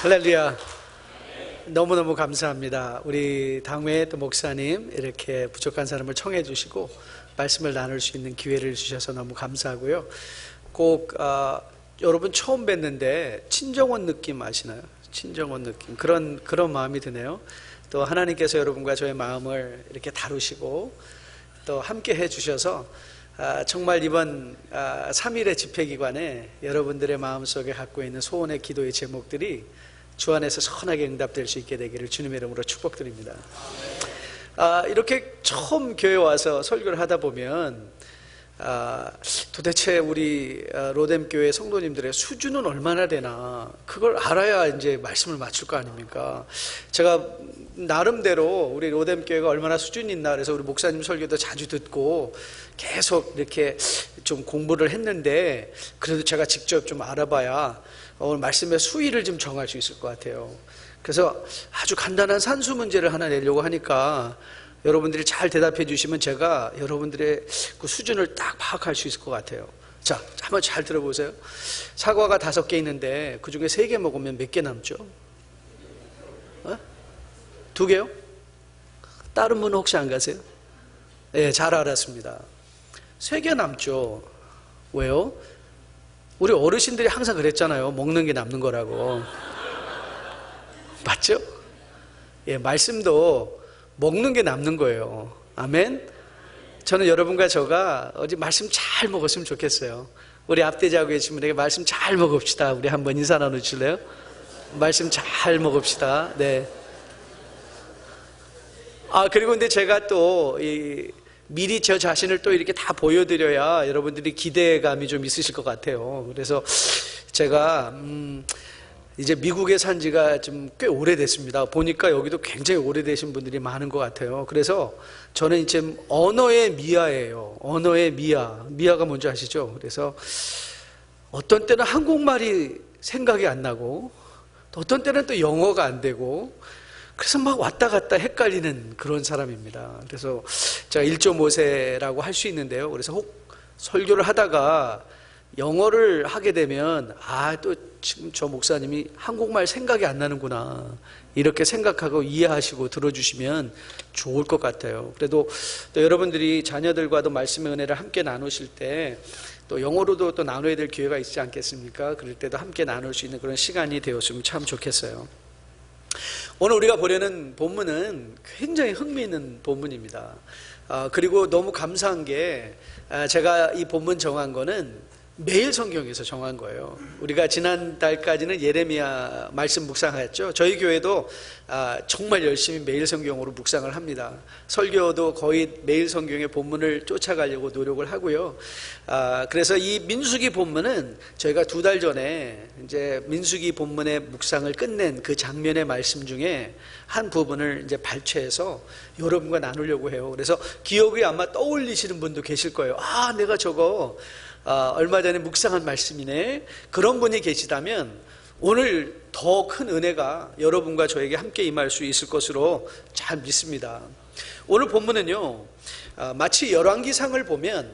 할렐루야. 너무너무 감사합니다. 우리 당회 또 목사님 이렇게 부족한 사람을 청해 주시고 말씀을 나눌 수 있는 기회를 주셔서 너무 감사하고요. 꼭 여러분 처음 뵀는데 친정원 느낌 아시나요? 친정원 느낌, 그런 마음이 드네요. 또 하나님께서 여러분과 저의 마음을 이렇게 다루시고 또 함께 해주셔서 정말 이번 3일의 집회기관에 여러분들의 마음속에 갖고 있는 소원의 기도의 제목들이 주 안에서 선하게 응답될 수 있게 되기를 주님의 이름으로 축복드립니다. 이렇게 처음 교회 와서 설교를 하다 보면 도대체 우리 로뎀교회 성도님들의 수준은 얼마나 되나, 그걸 알아야 이제 말씀을 맞출 거 아닙니까? 제가 나름대로 우리 로뎀교회가 얼마나 수준이 있나 그래서 우리 목사님 설교도 자주 듣고 계속 이렇게 좀 공부를 했는데, 그래도 제가 직접 좀 알아봐야 오늘 말씀의 수위를 좀 정할 수 있을 것 같아요. 그래서 아주 간단한 산수 문제를 하나 내려고 하니까 여러분들이 잘 대답해 주시면 제가 여러분들의 그 수준을 딱 파악할 수 있을 것 같아요. 자, 한번 잘 들어보세요. 사과가 5개 있는데 그 중에 3개 먹으면 몇 개 남죠? 2개요? 다른 분 혹시 안 가세요? 네, 잘 알았습니다. 3개 남죠. 왜요? 우리 어르신들이 항상 그랬잖아요. 먹는 게 남는 거라고. 맞죠? 예, 말씀도 먹는 게 남는 거예요. 아멘. 저는 여러분과 저가 어제 말씀 잘 먹었으면 좋겠어요. 우리 앞대자고 계신 분에게 말씀 잘 먹읍시다. 우리 한번 인사 나눠주실래요? 말씀 잘 먹읍시다. 네. 그리고 근데 제가 또 미리 저 자신을 또 이렇게 다 보여드려야 여러분들이 기대감이 좀 있으실 것 같아요. 그래서 제가 이제 미국에 산 지가 좀 꽤 오래됐습니다. 보니까 여기도 굉장히 오래되신 분들이 많은 것 같아요. 그래서 저는 이제 언어의 미아예요. 언어의 미아. 미아가 뭔지 아시죠? 그래서 어떤 때는 한국말이 생각이 안 나고, 또 어떤 때는 또 영어가 안 되고, 그래서 막 왔다 갔다 헷갈리는 그런 사람입니다. 그래서 제가 1.5세라고 할 수 있는데요. 그래서 혹 설교를 하다가 영어를 하게 되면 또 지금 저 목사님이 한국말 생각이 안 나는구나, 이렇게 생각하고 이해하시고 들어주시면 좋을 것 같아요. 그래도 또 여러분들이 자녀들과도 말씀의 은혜를 함께 나누실 때 또 영어로도 또 나눠야 될 기회가 있지 않겠습니까? 그럴 때도 함께 나눌 수 있는 그런 시간이 되었으면 참 좋겠어요. 오늘 우리가 보려는 본문은 굉장히 흥미있는 본문입니다. 그리고 너무 감사한 게 제가 이 본문 정한 거는 매일 성경에서 정한 거예요. 우리가 지난달까지는 예레미야 말씀 묵상했죠. 저희 교회도 정말 열심히 매일 성경으로 묵상을 합니다. 설교도 거의 매일 성경의 본문을 쫓아가려고 노력을 하고요. 그래서 이 민수기 본문은 저희가 2달 전에 이제 민수기 본문의 묵상을 끝낸 그 장면의 말씀 중에 한 부분을 이제 발췌해서 여러분과 나누려고 해요. 그래서 기억이 아마 떠올리시는 분도 계실 거예요. 내가 저거 얼마 전에 묵상한 말씀이네. 그런 분이 계시다면 오늘 더 큰 은혜가 여러분과 저에게 함께 임할 수 있을 것으로 잘 믿습니다. 오늘 본문은요, 마치 열왕기상을 보면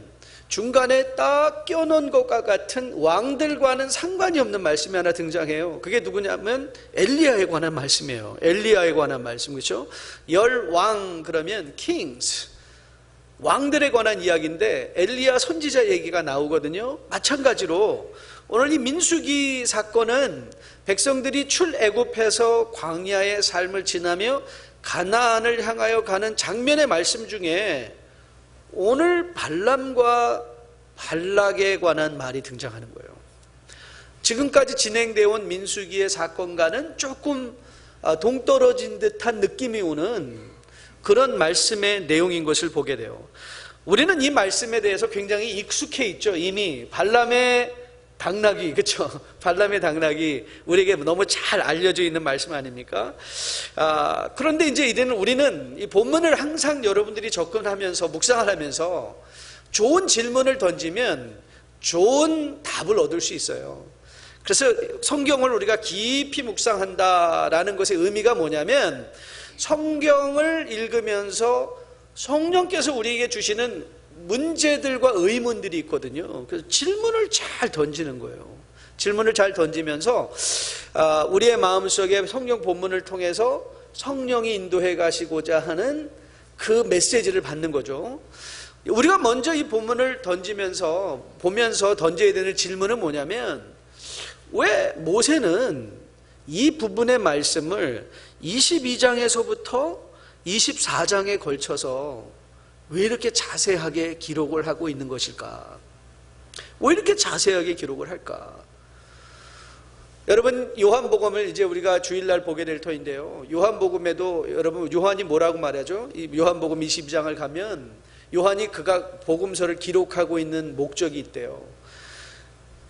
중간에 딱 껴놓은 것과 같은 왕들과는 상관이 없는 말씀이 하나 등장해요. 그게 누구냐면 엘리야에 관한 말씀이에요. 엘리야에 관한 말씀, 그렇죠? 열왕 그러면 kings, 왕들에 관한 이야기인데 엘리야 선지자 얘기가 나오거든요. 마찬가지로 오늘 이 민수기 사건은 백성들이 출애굽해서 광야의 삶을 지나며 가나안을 향하여 가는 장면의 말씀 중에 오늘 발람과 발락에 관한 말이 등장하는 거예요. 지금까지 진행되어 온 민수기의 사건과는 조금 동떨어진 듯한 느낌이 오는 그런 말씀의 내용인 것을 보게 돼요. 우리는 이 말씀에 대해서 굉장히 익숙해 있죠. 이미 발람의 당나귀, 그렇죠? 발람의 당나귀 우리에게 너무 잘 알려져 있는 말씀 아닙니까? 그런데 이제 이제는 우리는 이 본문을 항상 여러분들이 접근하면서 묵상을 하면서 좋은 질문을 던지면 좋은 답을 얻을 수 있어요. 그래서 성경을 우리가 깊이 묵상한다라는 것의 의미가 뭐냐면, 성경을 읽으면서 성령께서 우리에게 주시는 문제들과 의문들이 있거든요. 그래서 질문을 잘 던지는 거예요. 질문을 잘 던지면서 우리의 마음속에 성경 본문을 통해서 성령이 인도해 가시고자 하는 그 메시지를 받는 거죠. 우리가 먼저 이 본문을 보면서 던져야 되는 질문은 뭐냐면, 왜 모세는 이 부분의 말씀을 22장에서부터 24장에 걸쳐서 왜 이렇게 자세하게 기록을 하고 있는 것일까? 왜 이렇게 자세하게 기록을 할까? 여러분, 요한복음을 이제 우리가 주일날 보게 될 터인데요, 요한복음에도 여러분 요한이 뭐라고 말하죠? 이 요한복음 22장을 가면 요한이 그가 복음서를 기록하고 있는 목적이 있대요.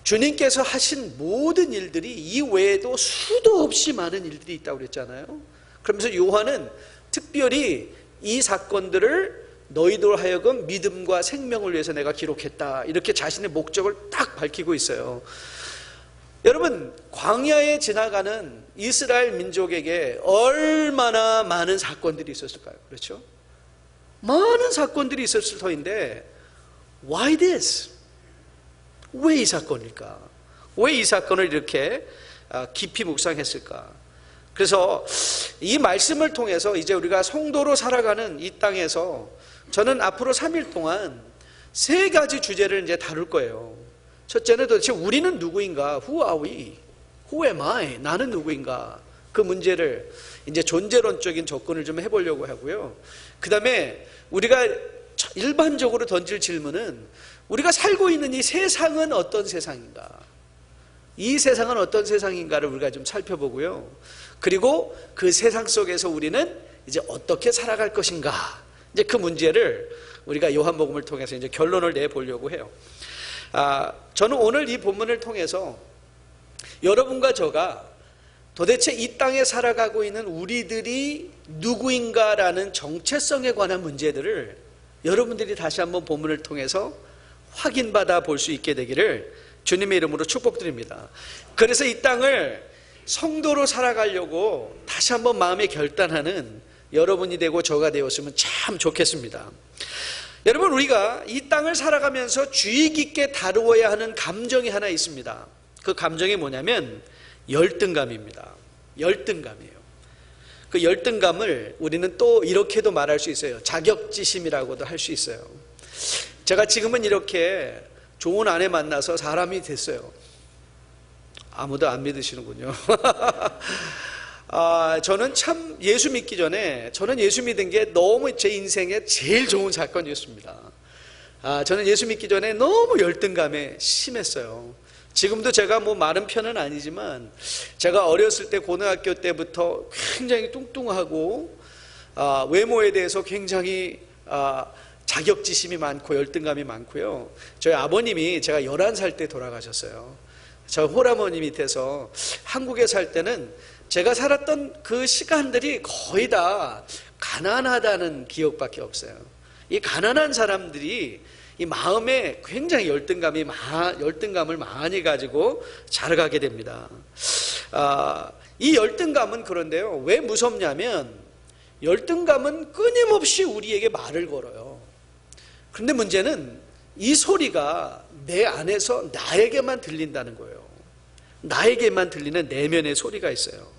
주님께서 하신 모든 일들이 이 외에도 수도 없이 많은 일들이 있다고 그랬잖아요. 그러면서 요한은 특별히 이 사건들을 너희들 하여금 믿음과 생명을 위해서 내가 기록했다, 이렇게 자신의 목적을 딱 밝히고 있어요. 여러분, 광야에 지나가는 이스라엘 민족에게 얼마나 많은 사건들이 있었을까요? 그렇죠? 많은 사건들이 있었을 터인데, why this? 왜 이 사건일까? 왜 이 사건을 이렇게 깊이 묵상했을까? 그래서 이 말씀을 통해서 이제 우리가 성도로 살아가는 이 땅에서 저는 앞으로 3일 동안 3가지 주제를 이제 다룰 거예요. 첫째는 도대체 우리는 누구인가? Who are we? Who am I? 나는 누구인가? 그 문제를 이제 존재론적인 접근을 좀 해보려고 하고요. 그 다음에 우리가 일반적으로 던질 질문은, 우리가 살고 있는 이 세상은 어떤 세상인가? 이 세상은 어떤 세상인가를 우리가 좀 살펴보고요. 그리고 그 세상 속에서 우리는 이제 어떻게 살아갈 것인가? 이제 그 문제를 우리가 요한복음을 통해서 이제 결론을 내보려고 해요. 저는 오늘 이 본문을 통해서 여러분과 저가 도대체 이 땅에 살아가고 있는 우리들이 누구인가라는 정체성에 관한 문제들을 여러분들이 다시 한번 본문을 통해서 확인받아 볼 수 있게 되기를 주님의 이름으로 축복드립니다. 그래서 이 땅을 성도로 살아가려고 다시 한번 마음에 결단하는 여러분이 되고 저가 되었으면 참 좋겠습니다. 여러분, 우리가 이 땅을 살아가면서 주의 깊게 다루어야 하는 감정이 하나 있습니다. 그 감정이 뭐냐면 열등감입니다. 열등감이에요. 그 열등감을 우리는 또 이렇게도 말할 수 있어요. 자격지심이라고도 할 수 있어요. 제가 지금은 이렇게 좋은 아내 만나서 사람이 됐어요. 아무도 안 믿으시는군요. 저는 참 예수 믿기 전에, 저는 예수 믿은 게 너무 제 인생에 제일 좋은 사건이었습니다. 저는 예수 믿기 전에 너무 열등감에 심했어요. 지금도 제가 뭐 마른 편은 아니지만, 제가 어렸을 때 고등학교 때부터 굉장히 뚱뚱하고 외모에 대해서 굉장히 자격지심이 많고 열등감이 많고요. 저희 아버님이 제가 11살 때 돌아가셨어요. 저 홀아버니 밑에서 한국에 살 때는 제가 살았던 그 시간들이 거의 다 가난하다는 기억밖에 없어요. 이 가난한 사람들이 이 마음에 굉장히 열등감을 많이 가지고 자라가게 됩니다. 이 열등감은 그런데요, 왜 무섭냐면 열등감은 끊임없이 우리에게 말을 걸어요. 그런데 문제는 이 소리가 내 안에서 나에게만 들린다는 거예요. 나에게만 들리는 내면의 소리가 있어요.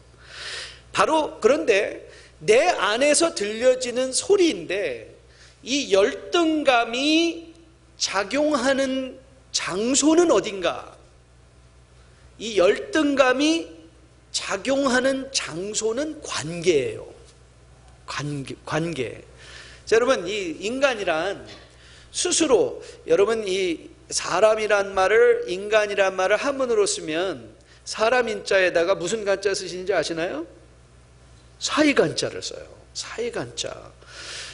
바로 그런데 내 안에서 들려지는 소리인데, 이 열등감이 작용하는 장소는 어딘가? 이 열등감이 작용하는 장소는 관계예요. 관계. 자, 여러분, 이 인간이란 스스로, 여러분 이 사람이란 말을, 인간이란 말을 한문으로 쓰면 사람 인자에다가 무슨 간자 쓰시는지 아시나요? 사이간자를 써요. 사이간자.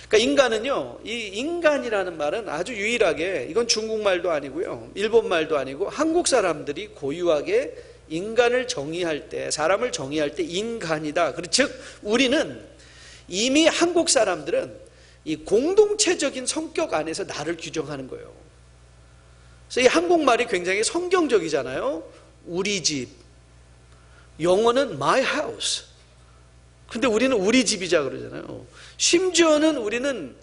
그러니까 인간은요, 이 인간이라는 말은 아주 유일하게, 이건 중국말도 아니고요, 일본말도 아니고, 한국 사람들이 고유하게 인간을 정의할 때, 사람을 정의할 때 인간이다. 즉 우리는 이미 한국 사람들은 이 공동체적인 성격 안에서 나를 규정하는 거예요. 그래서 이 한국말이 굉장히 성경적이잖아요. 우리 집. 영어는 my house. 근데 우리는 우리 집이자 그러잖아요. 심지어는 우리는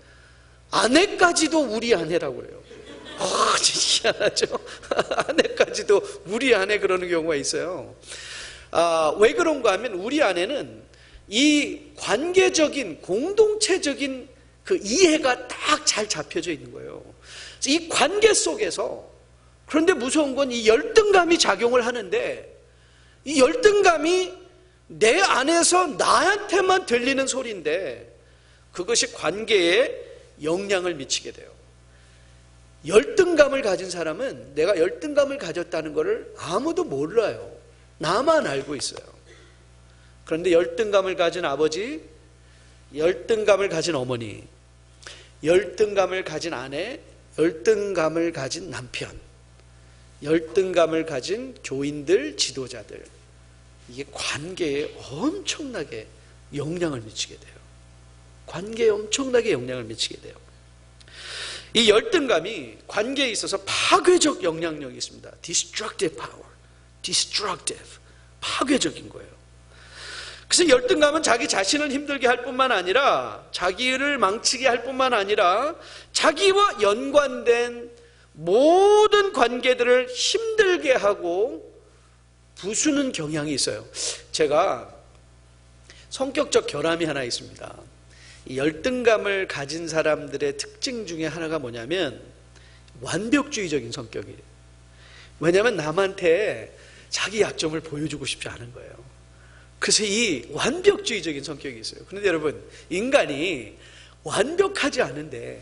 아내까지도 우리 아내라고 그래요. 진짜 희한하죠? 아내까지도 우리 아내 그러는 경우가 있어요. 왜 그런가 하면 우리 안에는 이 관계적인 공동체적인 그 이해가 딱 잘 잡혀져 있는 거예요. 이 관계 속에서, 그런데 무서운 건 이 열등감이 작용을 하는데, 이 열등감이 내 안에서 나한테만 들리는 소리인데 그것이 관계에 영향을 미치게 돼요. 열등감을 가진 사람은 내가 열등감을 가졌다는 것을 아무도 몰라요. 나만 알고 있어요. 그런데 열등감을 가진 아버지, 열등감을 가진 어머니, 열등감을 가진 아내, 열등감을 가진 남편, 열등감을 가진 교인들, 지도자들, 이게 관계에 엄청나게 영향을 미치게 돼요. 관계에 엄청나게 영향을 미치게 돼요. 이 열등감이 관계에 있어서 파괴적 영향력이 있습니다. Destructive power, destructive, 파괴적인 거예요. 그래서 열등감은 자기 자신을 힘들게 할 뿐만 아니라, 자기를 망치게 할 뿐만 아니라 자기와 연관된 모든 관계들을 힘들게 하고 부수는 경향이 있어요. 제가 성격적 결함이 하나 있습니다. 이 열등감을 가진 사람들의 특징 중에 하나가 뭐냐면 완벽주의적인 성격이에요. 왜냐하면 남한테 자기 약점을 보여주고 싶지 않은 거예요. 그래서 이 완벽주의적인 성격이 있어요. 그런데 여러분, 인간이 완벽하지 않은데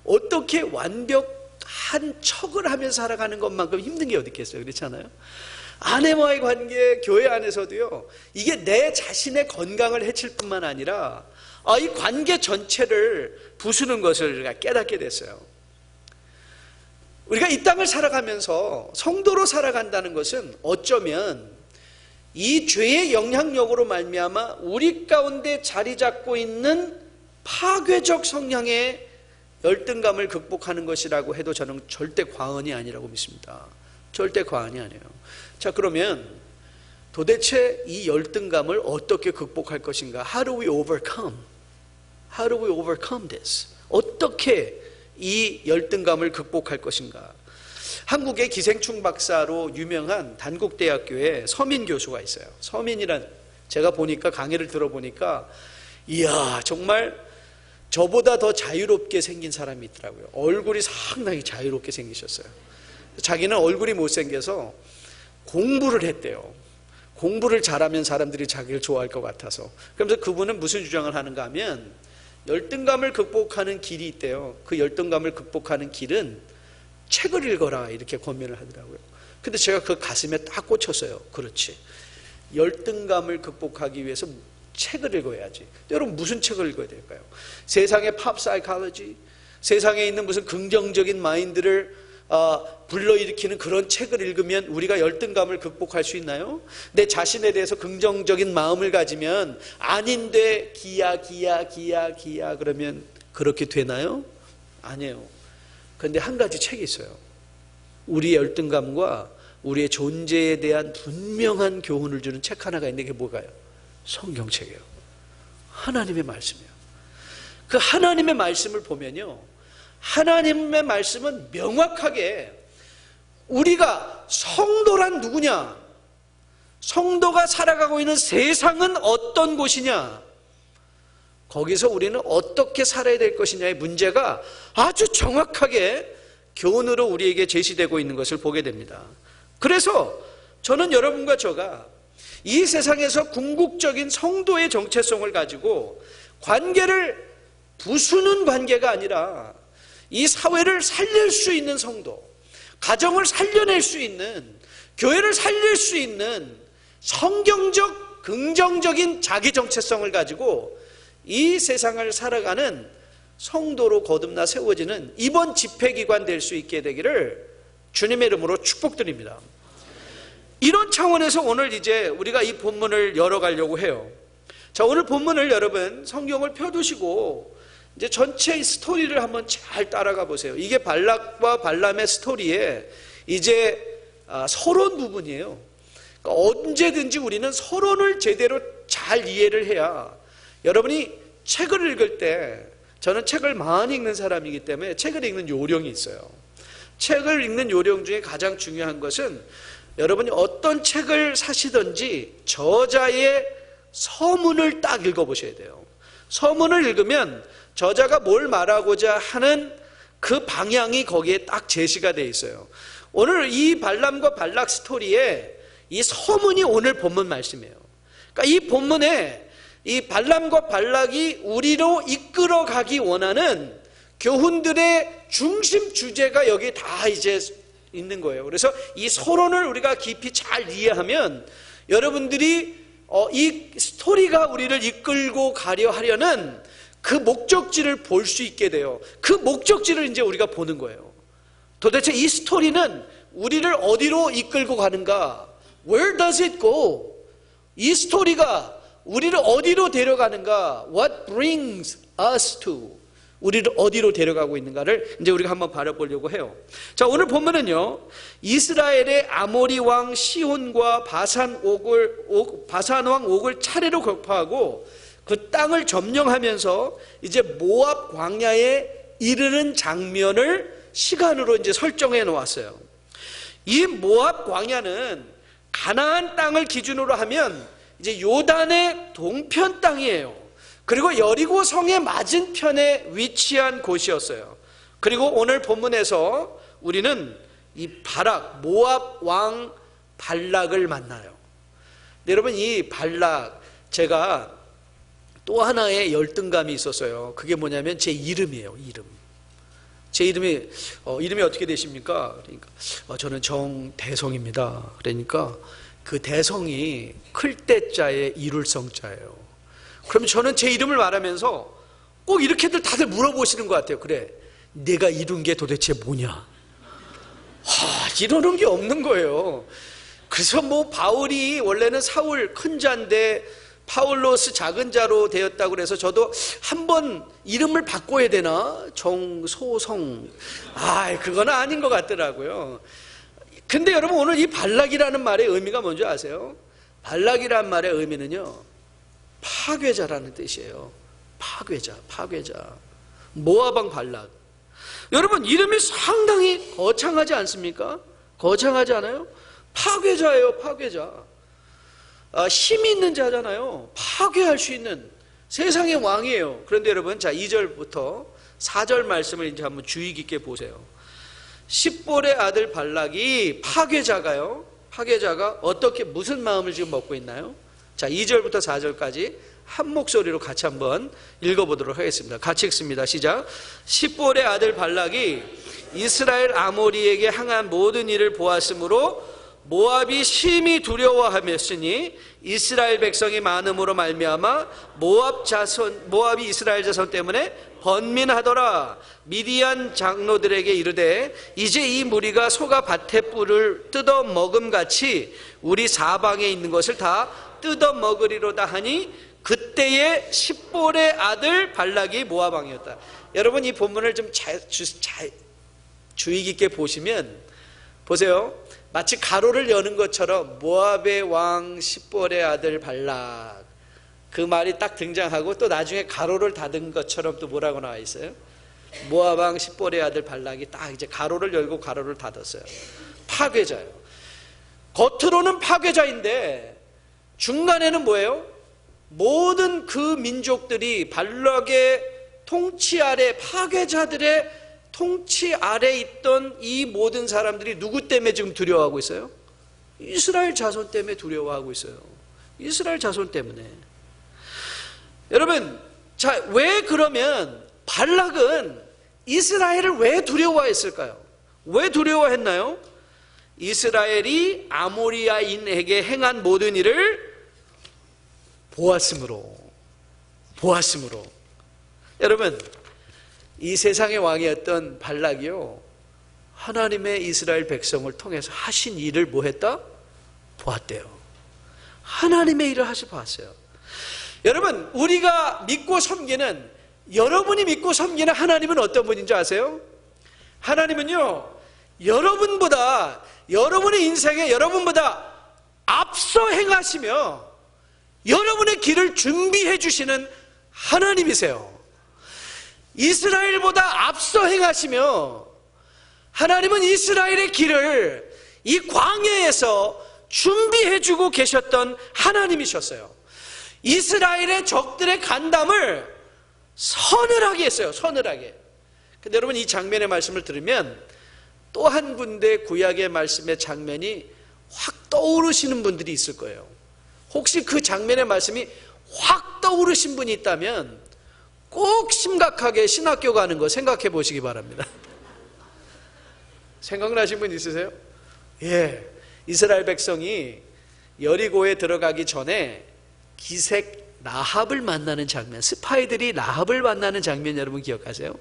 어떻게 완벽한 척을 하면서 살아가는 것만큼 힘든 게 어디 있겠어요? 그렇잖아요? 아내와의 관계, 교회 안에서도요, 이게 내 자신의 건강을 해칠 뿐만 아니라 이 관계 전체를 부수는 것을 우리가 깨닫게 됐어요. 우리가 이 땅을 살아가면서 성도로 살아간다는 것은 어쩌면 이 죄의 영향력으로 말미암아 우리 가운데 자리 잡고 있는 파괴적 성향의 열등감을 극복하는 것이라고 해도 저는 절대 과언이 아니라고 믿습니다. 절대 과언이 아니에요. 자, 그러면 도대체 이 열등감을 어떻게 극복할 것인가? How do we overcome? How do we overcome this? 어떻게 이 열등감을 극복할 것인가? 한국의 기생충 박사로 유명한 단국대학교에 서민 교수가 있어요. 서민이란, 제가 보니까 강의를 들어보니까 이야, 정말 저보다 더 자유롭게 생긴 사람이 있더라고요. 얼굴이 상당히 자유롭게 생기셨어요. 자기는 얼굴이 못생겨서 공부를 했대요. 공부를 잘하면 사람들이 자기를 좋아할 것 같아서. 그러면서 그분은 무슨 주장을 하는가 하면 열등감을 극복하는 길이 있대요. 그 열등감을 극복하는 길은 책을 읽어라, 이렇게 권면을 하더라고요. 근데 제가 그 가슴에 딱 꽂혔어요. 그렇지, 열등감을 극복하기 위해서 책을 읽어야지. 여러분, 무슨 책을 읽어야 될까요? 세상의 팝 사이콜로지, 세상에 있는 무슨 긍정적인 마인드를 불러일으키는 그런 책을 읽으면 우리가 열등감을 극복할 수 있나요? 내 자신에 대해서 긍정적인 마음을 가지면 아닌데 기야 그러면 그렇게 되나요? 아니에요. 그런데 한 가지 책이 있어요. 우리의 열등감과 우리의 존재에 대한 분명한 교훈을 주는 책 하나가 있는데, 그게 뭐가요? 성경책이에요. 하나님의 말씀이에요. 그 하나님의 말씀을 보면요, 하나님의 말씀은 명확하게 우리가 성도란 누구냐, 성도가 살아가고 있는 세상은 어떤 곳이냐, 거기서 우리는 어떻게 살아야 될 것이냐의 문제가 아주 정확하게 교훈으로 우리에게 제시되고 있는 것을 보게 됩니다. 그래서 저는 여러분과 저가 이 세상에서 궁극적인 성도의 정체성을 가지고 관계를 부수는 관계가 아니라 이 사회를 살릴 수 있는 성도, 가정을 살려낼 수 있는, 교회를 살릴 수 있는 성경적 긍정적인 자기 정체성을 가지고 이 세상을 살아가는 성도로 거듭나 세워지는 이번 집회기관 될 수 있게 되기를 주님의 이름으로 축복드립니다. 이런 차원에서 오늘 이제 우리가 이 본문을 열어가려고 해요. 자, 오늘 본문을 여러분 성경을 펴두시고 이제 전체 스토리를 한번 잘 따라가 보세요. 이게 발락과 발람의 스토리에 이제 서론 부분이에요. 그러니까 언제든지 우리는 서론을 제대로 잘 이해를 해야, 여러분이 책을 읽을 때, 저는 책을 많이 읽는 사람이기 때문에 책을 읽는 요령이 있어요. 책을 읽는 요령 중에 가장 중요한 것은 여러분이 어떤 책을 사시든지 저자의 서문을 딱 읽어보셔야 돼요. 서문을 읽으면 저자가 뭘 말하고자 하는 그 방향이 거기에 딱 제시가 되어 있어요. 오늘 이 발람과 발락 스토리에 이 서문이 오늘 본문 말씀이에요. 그러니까 이 본문에 이 발람과 발락이 우리로 이끌어가기 원하는 교훈들의 중심 주제가 여기 다 이제 있는 거예요. 그래서 이 서론을 우리가 깊이 잘 이해하면 여러분들이 이 스토리가 우리를 이끌고 가려 하려는 그 목적지를 볼 수 있게 돼요. 그 목적지를 이제 우리가 보는 거예요. 도대체 이 스토리는 우리를 어디로 이끌고 가는가? Where does it go? 이 스토리가 우리를 어디로 데려가는가? What brings us to? 우리를 어디로 데려가고 있는가를 이제 우리가 한번 바라보려고 해요. 자, 오늘 본문은요, 이스라엘의 아모리 왕 시온과 바산 왕 옥을 차례로 격파하고 그 땅을 점령하면서 이제 모압 광야에 이르는 장면을 시간으로 이제 설정해 놓았어요. 이 모압 광야는 가나안 땅을 기준으로 하면 이제 요단의 동편 땅이에요. 그리고 여리고 성의 맞은편에 위치한 곳이었어요. 그리고 오늘 본문에서 우리는 이 바락, 모압 왕 발락을 만나요. 여러분, 이 발락, 제가 또 하나의 열등감이 있었어요. 그게 뭐냐면 제 이름이에요. 제 이름이 어떻게 되십니까? 그러니까 저는 정대성입니다. 그러니까 그 대성이 클 때자에 이룰 성자예요. 그러면 저는 제 이름을 말하면서 꼭 이렇게들 다들 물어보시는 것 같아요. 그래, 내가 이룬 게 도대체 뭐냐? 이러는 게 없는 거예요. 그래서 뭐 바울이 원래는 사울 큰 자인데 파울로스 작은 자로 되었다고 그래서 저도 한번 이름을 바꿔야 되나? 정소성. 그건 아닌 것 같더라고요. 근데 여러분, 오늘 이 발락이라는 말의 의미가 뭔지 아세요? 발락이라는 말의 의미는요, 파괴자라는 뜻이에요. 파괴자. 모압 왕 발락. 여러분, 이름이 상당히 거창하지 않습니까? 거창하지 않아요? 파괴자예요. 파괴자. 힘이 있는 자잖아요. 파괴할 수 있는 세상의 왕이에요. 그런데 여러분, 자, 2절부터 4절 말씀을 이제 한번 주의 깊게 보세요. 십볼의 아들 발락이 파괴자가 어떻게, 무슨 마음을 지금 먹고 있나요? 자, 2절부터 4절까지 한 목소리로 같이 한번 읽어보도록 하겠습니다. 같이 읽습니다. 시작. 십볼의 아들 발락이 이스라엘 아모리에게 향한 모든 일을 보았으므로 모압이 심히 두려워하였으니 이스라엘 백성이 많음으로 말미암아 모압이 이스라엘 자손 때문에 번민하더라. 미디안 장로들에게 이르되 이제 이 무리가 소가 밭의 뿔을 뜯어 먹음같이 우리 사방에 있는 것을 다 뜯어 먹으리로다 하니 그때의 십볼의 아들 발락이 모압 왕이었다. 여러분, 이 본문을 좀 주의 깊게 보시면 보세요. 마치 가로를 여는 것처럼 모압의 왕 십볼의 아들 발락, 그 말이 딱 등장하고 또 나중에 가로를 닫은 것처럼 또 뭐라고 나와 있어요? 모압 왕 십볼의 아들 발락이 딱 이제 가로를 열고 가로를 닫았어요. 파괴자예요. 겉으로는 파괴자인데 중간에는 뭐예요? 모든 그 민족들이 발락의 통치 아래, 파괴자들의 통치 아래 있던 이 모든 사람들이 누구 때문에 지금 두려워하고 있어요? 이스라엘 자손 때문에 두려워하고 있어요. 이스라엘 자손 때문에. 여러분, 자, 왜 그러면 발락은 이스라엘을 왜 두려워했을까요? 왜 두려워했나요? 이스라엘이 아모리아인에게 행한 모든 일을 보았으므로. 여러분, 이 세상의 왕이었던 발락이요, 하나님의 이스라엘 백성을 통해서 하신 일을 뭐 했다? 보았대요. 하나님의 일을 봤어요. 여러분, 우리가 믿고 섬기는, 여러분이 믿고 섬기는 하나님은 어떤 분인지 아세요? 하나님은요, 여러분보다, 여러분의 인생에 여러분보다 앞서 행하시며 여러분의 길을 준비해 주시는 하나님이세요. 이스라엘보다 앞서 행하시며 하나님은 이스라엘의 길을 이 광야에서 준비해주고 계셨던 하나님이셨어요. 이스라엘의 적들의 간담을 서늘하게 했어요. 서늘하게. 근데 여러분, 이 장면의 말씀을 들으면 또 한 군데 구약의 말씀의 장면이 확 떠오르시는 분들이 있을 거예요. 혹시 그 장면의 말씀이 확 떠오르신 분이 있다면 꼭 심각하게 신학교 가는 거 생각해 보시기 바랍니다. 생각나신 분 있으세요? 예, 이스라엘 백성이 여리고에 들어가기 전에 기색 라합을 만나는 장면, 스파이들이 라합을 만나는 장면 여러분 기억하세요?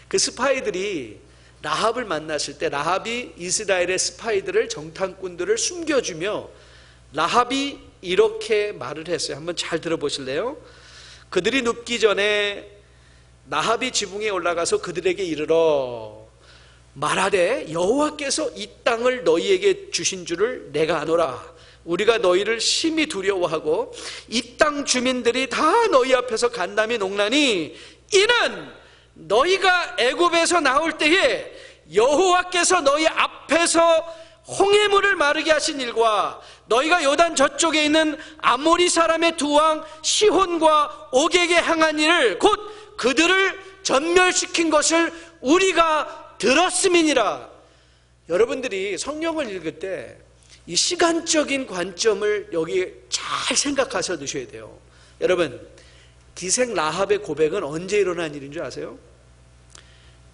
그 스파이들이 라합을 만났을 때 라합이 이스라엘의 스파이들을, 정탐꾼들을 숨겨주며 라합이 이렇게 말을 했어요. 한번 잘 들어보실래요? 그들이 눕기 전에 라합이 지붕에 올라가서 그들에게 이르러 말하되 여호와께서 이 땅을 너희에게 주신 줄을 내가 아노라. 우리가 너희를 심히 두려워하고 이 땅 주민들이 다 너희 앞에서 간담이 농나니 이는 너희가 애굽에서 나올 때에 여호와께서 너희 앞에서 홍해물을 마르게 하신 일과 너희가 요단 저쪽에 있는 아모리 사람의 두 왕 시혼과 옥에게 향한 일을 곧 그들을 전멸시킨 것을 우리가 들었음이니라. 여러분들이 성경을 읽을 때 이 시간적인 관점을 여기 잘 생각하셔 두셔야 돼요. 여러분, 기생 라합의 고백은 언제 일어난 일인 줄 아세요?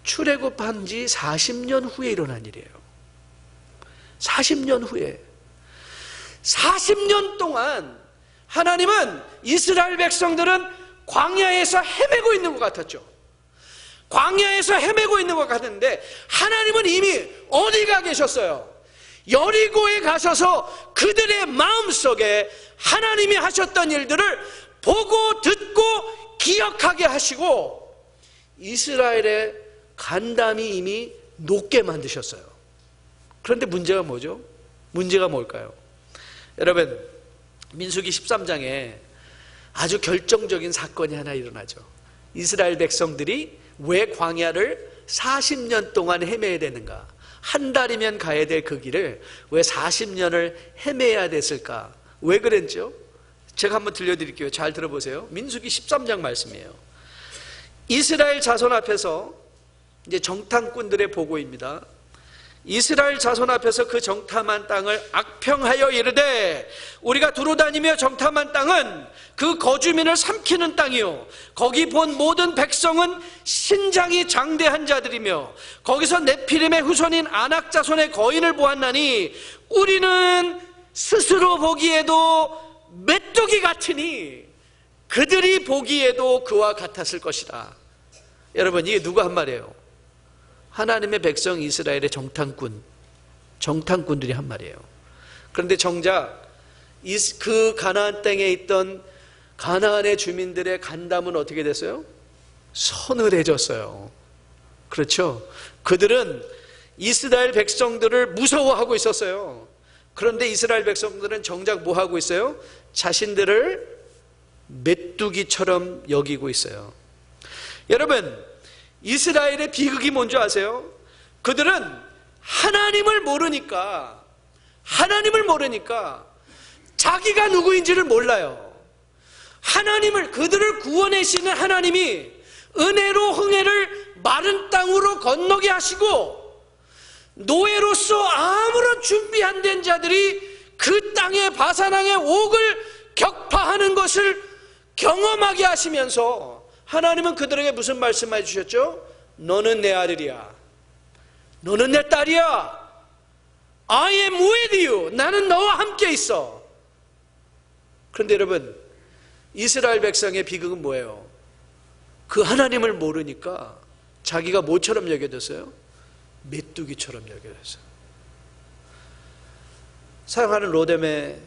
출애굽한 지 40년 후에 일어난 일이에요. 40년 후에. 40년 동안 하나님은 이스라엘 백성들은 광야에서 헤매고 있는 것 같았죠. 광야에서 헤매고 있는 것 같은데 하나님은 이미 어디가 계셨어요? 여리고에 가셔서 그들의 마음속에 하나님이 하셨던 일들을 보고 듣고 기억하게 하시고 이스라엘의 간담이 이미 녹게 만드셨어요. 그런데 문제가 뭐죠? 문제가 뭘까요? 여러분, 민수기 13장에 아주 결정적인 사건이 하나 일어나죠. 이스라엘 백성들이 왜 광야를 40년 동안 헤매야 되는가? 한 달이면 가야 될 그 길을 왜 40년을 헤매야 됐을까? 왜 그랬죠? 제가 한번 들려드릴게요. 잘 들어보세요. 민수기 13장 말씀이에요. 이스라엘 자손 앞에서 이제 정탐꾼들의 보고입니다. 이스라엘 자손 앞에서 그 정탐한 땅을 악평하여 이르되 우리가 두루다니며 정탐한 땅은 그 거주민을 삼키는 땅이요 거기 본 모든 백성은 신장이 장대한 자들이며 거기서 네피림의 후손인 아낙 자손의 거인을 보았나니 우리는 스스로 보기에도 메뚜기 같으니 그들이 보기에도 그와 같았을 것이다. 여러분, 이게 누가 한 말이에요? 하나님의 백성 이스라엘의 정탐꾼들이 한 말이에요. 그런데 정작 그 가나안 땅에 있던 가나안의 주민들의 간담은 어떻게 됐어요? 서늘해졌어요. 그렇죠? 그들은 이스라엘 백성들을 무서워하고 있었어요. 그런데 이스라엘 백성들은 정작 뭐 하고 있어요? 자신들을 메뚜기처럼 여기고 있어요. 여러분, 이스라엘의 비극이 뭔지 아세요? 그들은 하나님을 모르니까 자기가 누구인지를 몰라요. 하나님을, 그들을 구원하시는 하나님이 은혜로 홍해를 마른 땅으로 건너게 하시고 노예로서 아무런 준비 안 된 자들이 그 땅의 바산왕의 옥을 격파하는 것을 경험하게 하시면서 하나님은 그들에게 무슨 말씀해 주셨죠? 너는 내 아들이야. 너는 내 딸이야. I am with you. 나는 너와 함께 있어. 그런데 여러분, 이스라엘 백성의 비극은 뭐예요? 그 하나님을 모르니까 자기가 뭐처럼 여겨졌어요? 메뚜기처럼 여겨졌어요. 사랑하는 로뎀의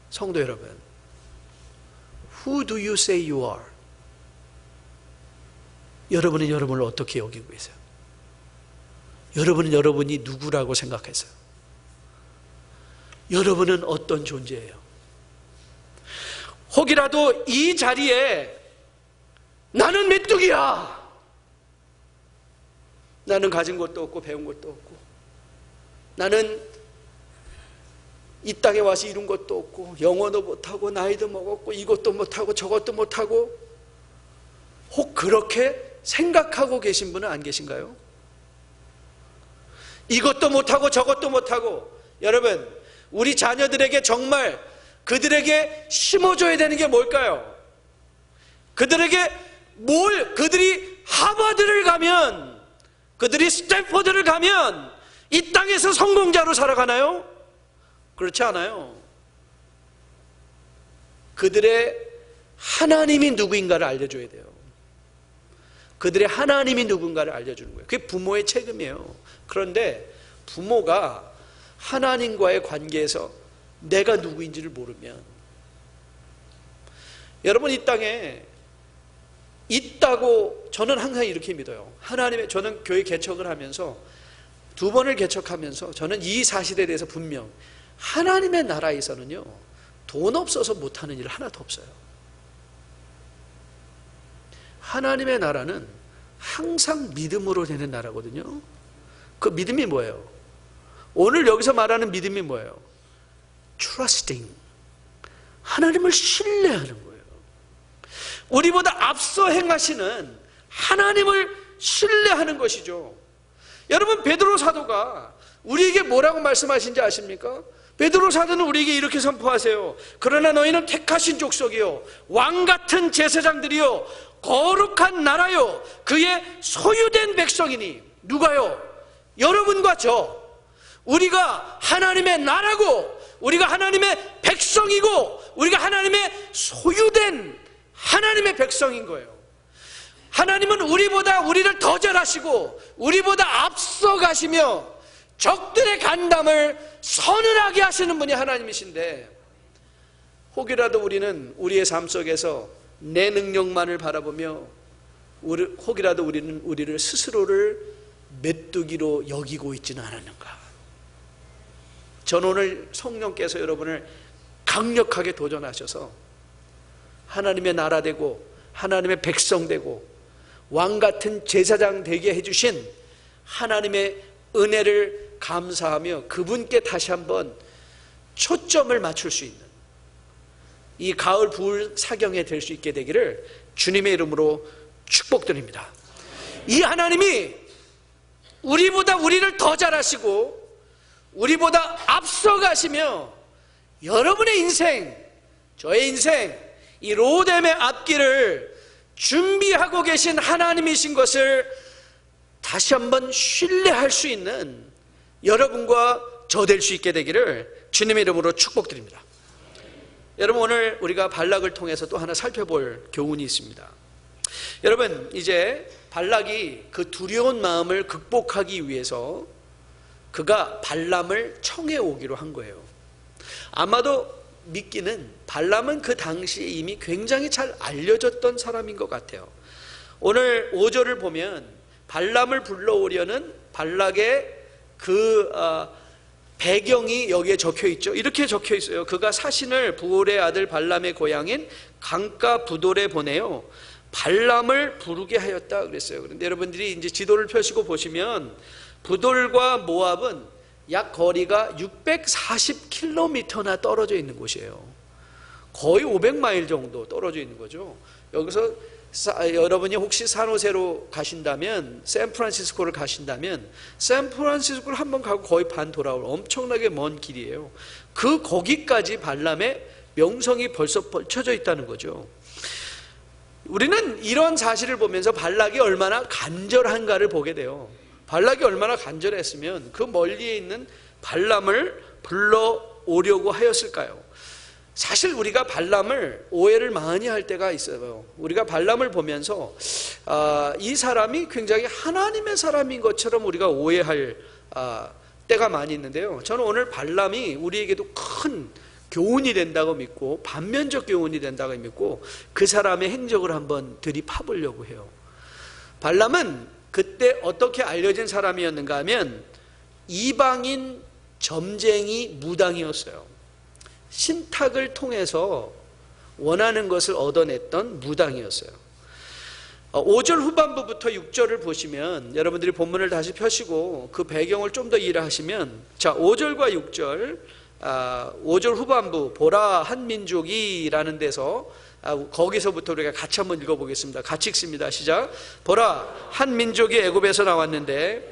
성도 여러분, Who do you say you are? 여러분은 여러분을 어떻게 여기고 계세요? 여러분은 여러분이 누구라고 생각하세요? 여러분은 어떤 존재예요? 혹이라도 이 자리에 나는 메뚜기야, 나는 가진 것도 없고 배운 것도 없고 나는 이 땅에 와서 이룬 것도 없고 영어도 못하고 나이도 먹었고 이것도 못하고 저것도 못하고 혹 그렇게 생각하고 계신 분은 안 계신가요? 이것도 못하고 저것도 못하고 여러분 우리 자녀들에게 정말 그들에게 심어줘야 되는 게 뭘까요? 그들이 하버드를 가면 그들이 스탠포드를 가면 이 땅에서 성공자로 살아가나요? 그렇지 않아요. 그들의 하나님이 누구인가를 알려줘야 돼요. 그들의 하나님이 누군가를 알려주는 거예요. 그게 부모의 책임이에요. 그런데 부모가 하나님과의 관계에서 내가 누구인지를 모르면 여러분 이 땅에 있다고 저는 항상 이렇게 믿어요. 저는 교회 개척을 하면서 2번을 개척하면서 저는 이 사실에 대해서 분명 하나님의 나라에서는요 돈 없어서 못하는 일 하나도 없어요. 하나님의 나라는 항상 믿음으로 되는 나라거든요. 그 믿음이 뭐예요? 오늘 여기서 말하는 믿음이 뭐예요? Trusting. 하나님을 신뢰하는 거예요. 우리보다 앞서 행하시는 하나님을 신뢰하는 것이죠. 여러분 베드로 사도가 우리에게 뭐라고 말씀하신지 아십니까? 베드로 사도는 우리에게 이렇게 선포하세요. 그러나 너희는 택하신 족속이요 왕같은 제사장들이요 거룩한 나라요 그의 소유된 백성이니 누가요? 여러분과 저 우리가 하나님의 나라고 우리가 하나님의 백성이고 우리가 하나님의 소유된 하나님의 백성인 거예요. 하나님은 우리를 더 잘하시고 우리보다 앞서 가시며 적들의 간담을 서늘하게 하시는 분이 하나님이신데 혹이라도 우리는 우리의 삶 속에서 내 능력만을 바라보며 혹이라도 우리는 우리를 스스로를 메뚜기로 여기고 있지는 않았는가. 전 오늘 성령께서 여러분을 강력하게 도전하셔서 하나님의 나라 되고 하나님의 백성 되고 왕같은 제사장 되게 해주신 하나님의 은혜를 감사하며 그분께 다시 한번 초점을 맞출 수 있는 이 가을 부울 사경에 될 수 있게 되기를 주님의 이름으로 축복드립니다. 이 하나님이 우리보다 우리를 더 잘하시고 우리보다 앞서 가시며 여러분의 인생, 저의 인생, 이 로뎀의 앞길을 준비하고 계신 하나님이신 것을 다시 한번 신뢰할 수 있는 여러분과 저 될 수 있게 되기를 주님의 이름으로 축복드립니다. 여러분 오늘 우리가 발락을 통해서 또 하나 살펴볼 교훈이 있습니다. 여러분 이제 발락이 그 두려운 마음을 극복하기 위해서 그가 발람을 청해 오기로 한 거예요. 아마도 믿기는 발람은 그 당시에 이미 굉장히 잘 알려졌던 사람인 것 같아요. 오늘 5절을 보면 발람을 불러오려는 발락의 그 배경이 여기에 적혀 있죠. 이렇게 적혀 있어요. 그가 사신을 부올의 아들 발람의 고향인 강가 부돌에 보내요 발람을 부르게 하였다 그랬어요. 그런데 여러분들이 이제 지도를 펴시고 보시면 부돌과 모압은 약 거리가 640km나 떨어져 있는 곳이에요. 거의 500마일 정도 떨어져 있는 거죠. 여기서 여러분이 혹시 산호세로 가신다면, 샌프란시스코를 가신다면 샌프란시스코를 한번 가고 거의 반 돌아올 엄청나게 먼 길이에요. 거기까지 발람의 명성이 벌써 펼쳐져 있다는 거죠. 우리는 이런 사실을 보면서 발락이 얼마나 간절한가를 보게 돼요. 발락이 얼마나 간절했으면 그 멀리에 있는 발람을 불러오려고 하였을까요? 사실 우리가 발람을 오해를 많이 할 때가 있어요. 우리가 발람을 보면서 이 사람이 굉장히 하나님의 사람인 것처럼 우리가 오해할 때가 많이 있는데요. 저는 오늘 발람이 우리에게도 큰 교훈이 된다고 믿고 반면적 교훈이 된다고 믿고 그 사람의 행적을 한번 들이파보려고 해요. 발람은 그때 어떻게 알려진 사람이었는가 하면 이방인 점쟁이 무당이었어요. 신탁을 통해서 원하는 것을 얻어냈던 무당이었어요. 5절 후반부부터 6절을 보시면 여러분들이 본문을 다시 펴시고 그 배경을 좀 더 이해하시면 자 5절과 6절 5절 후반부 보라 한 민족이라는 데서 거기서부터 우리가 같이 한번 읽어보겠습니다. 같이 읽습니다. 시작. 보라 한 민족이 애굽에서 나왔는데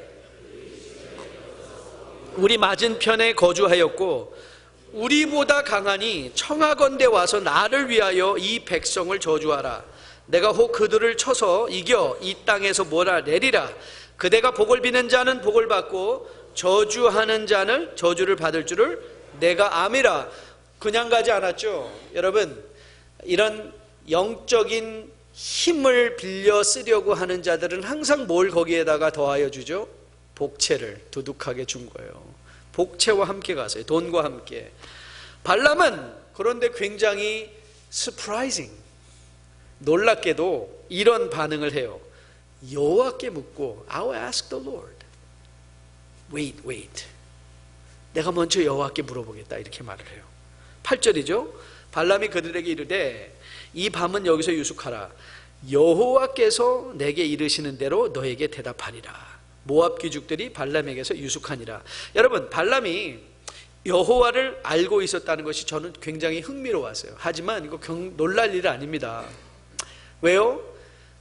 우리 맞은편에 거주하였고 우리보다 강하니 청하건대 와서 나를 위하여 이 백성을 저주하라. 내가 혹 그들을 쳐서 이겨 이 땅에서 몰아내리라. 그대가 복을 비는 자는 복을 받고 저주하는 자는 저주를 받을 줄을 내가 암이라. 그냥 가지 않았죠. 여러분, 이런 영적인 힘을 빌려 쓰려고 하는 자들은 항상 뭘 거기에다가 더하여 주죠? 복채를 두둑하게 준 거예요. 복채와 함께 가세요. 돈과 함께. 발람은 그런데 굉장히 surprising, 놀랍게도 이런 반응을 해요. 여호와께 묻고 I will ask the Lord. Wait. 내가 먼저 여호와께 물어보겠다 이렇게 말을 해요. 8절이죠. 발람이 그들에게 이르되 이 밤은 여기서 유숙하라. 여호와께서 내게 이르시는 대로 너에게 대답하리라. 모압 귀족들이 발람에게서 유숙하니라. 여러분, 발람이 여호와를 알고 있었다는 것이 저는 굉장히 흥미로웠어요. 하지만 이거 놀랄 일은 아닙니다. 왜요?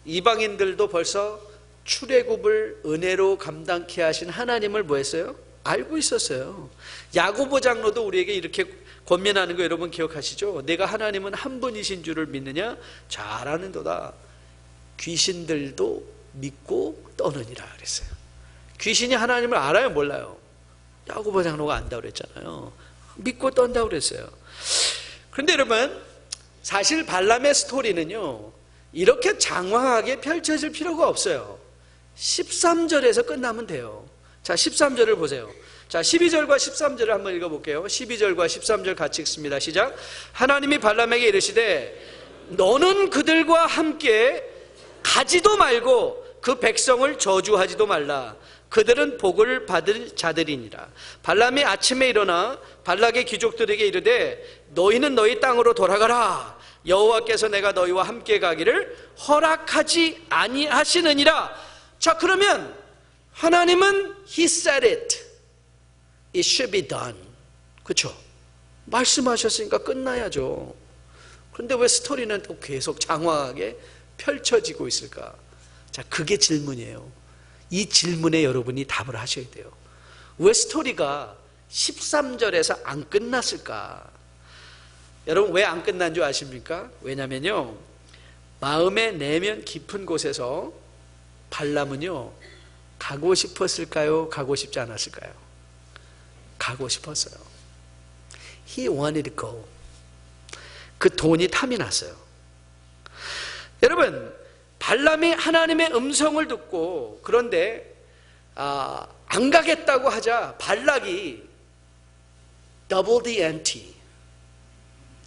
이방인들도 벌써 출애굽을 은혜로 감당케 하신 하나님을 뭐 했어요? 알고 있었어요. 야고보 장로도 우리에게 이렇게 권면하는 거 여러분 기억하시죠? 내가 하나님은 한 분이신 줄을 믿느냐? 잘 아는도다. 귀신들도 믿고 떠느니라 그랬어요. 귀신이 하나님을 알아요, 몰라요? 야고보 장로가 안다고 그랬잖아요. 믿고 떤다고 그랬어요. 그런데 여러분, 사실 발람의 스토리는요 이렇게 장황하게 펼쳐질 필요가 없어요. 13절에서 끝나면 돼요. 자, 13절을 보세요. 자, 12절과 13절을 한번 읽어볼게요. 12절과 13절 같이 읽습니다. 시작. 하나님이 발람에게 이르시되 너는 그들과 함께 가지도 말고 그 백성을 저주하지도 말라. 그들은 복을 받을 자들이니라. 발람이 아침에 일어나 발락의 귀족들에게 이르되 너희는 너희 땅으로 돌아가라. 여호와께서 내가 너희와 함께 가기를 허락하지 아니하시느니라. 자, 그러면 하나님은 He said it. It should be done. 그렇죠? 말씀하셨으니까 끝나야죠. 그런데 왜 스토리는 또 계속 장황하게 펼쳐지고 있을까? 자, 그게 질문이에요. 이 질문에 여러분이 답을 하셔야 돼요. 왜 스토리가 13절에서 안 끝났을까? 여러분, 왜 안 끝난 줄 아십니까? 왜냐면요, 마음의 내면 깊은 곳에서 발람은요 가고 싶었을까요? 가고 싶지 않았을까요? 가고 싶었어요. He wanted to go. 그 돈이 탐이 났어요. 여러분, 발람이 하나님의 음성을 듣고 그런데 안 가겠다고 하자 발락이 double the ante,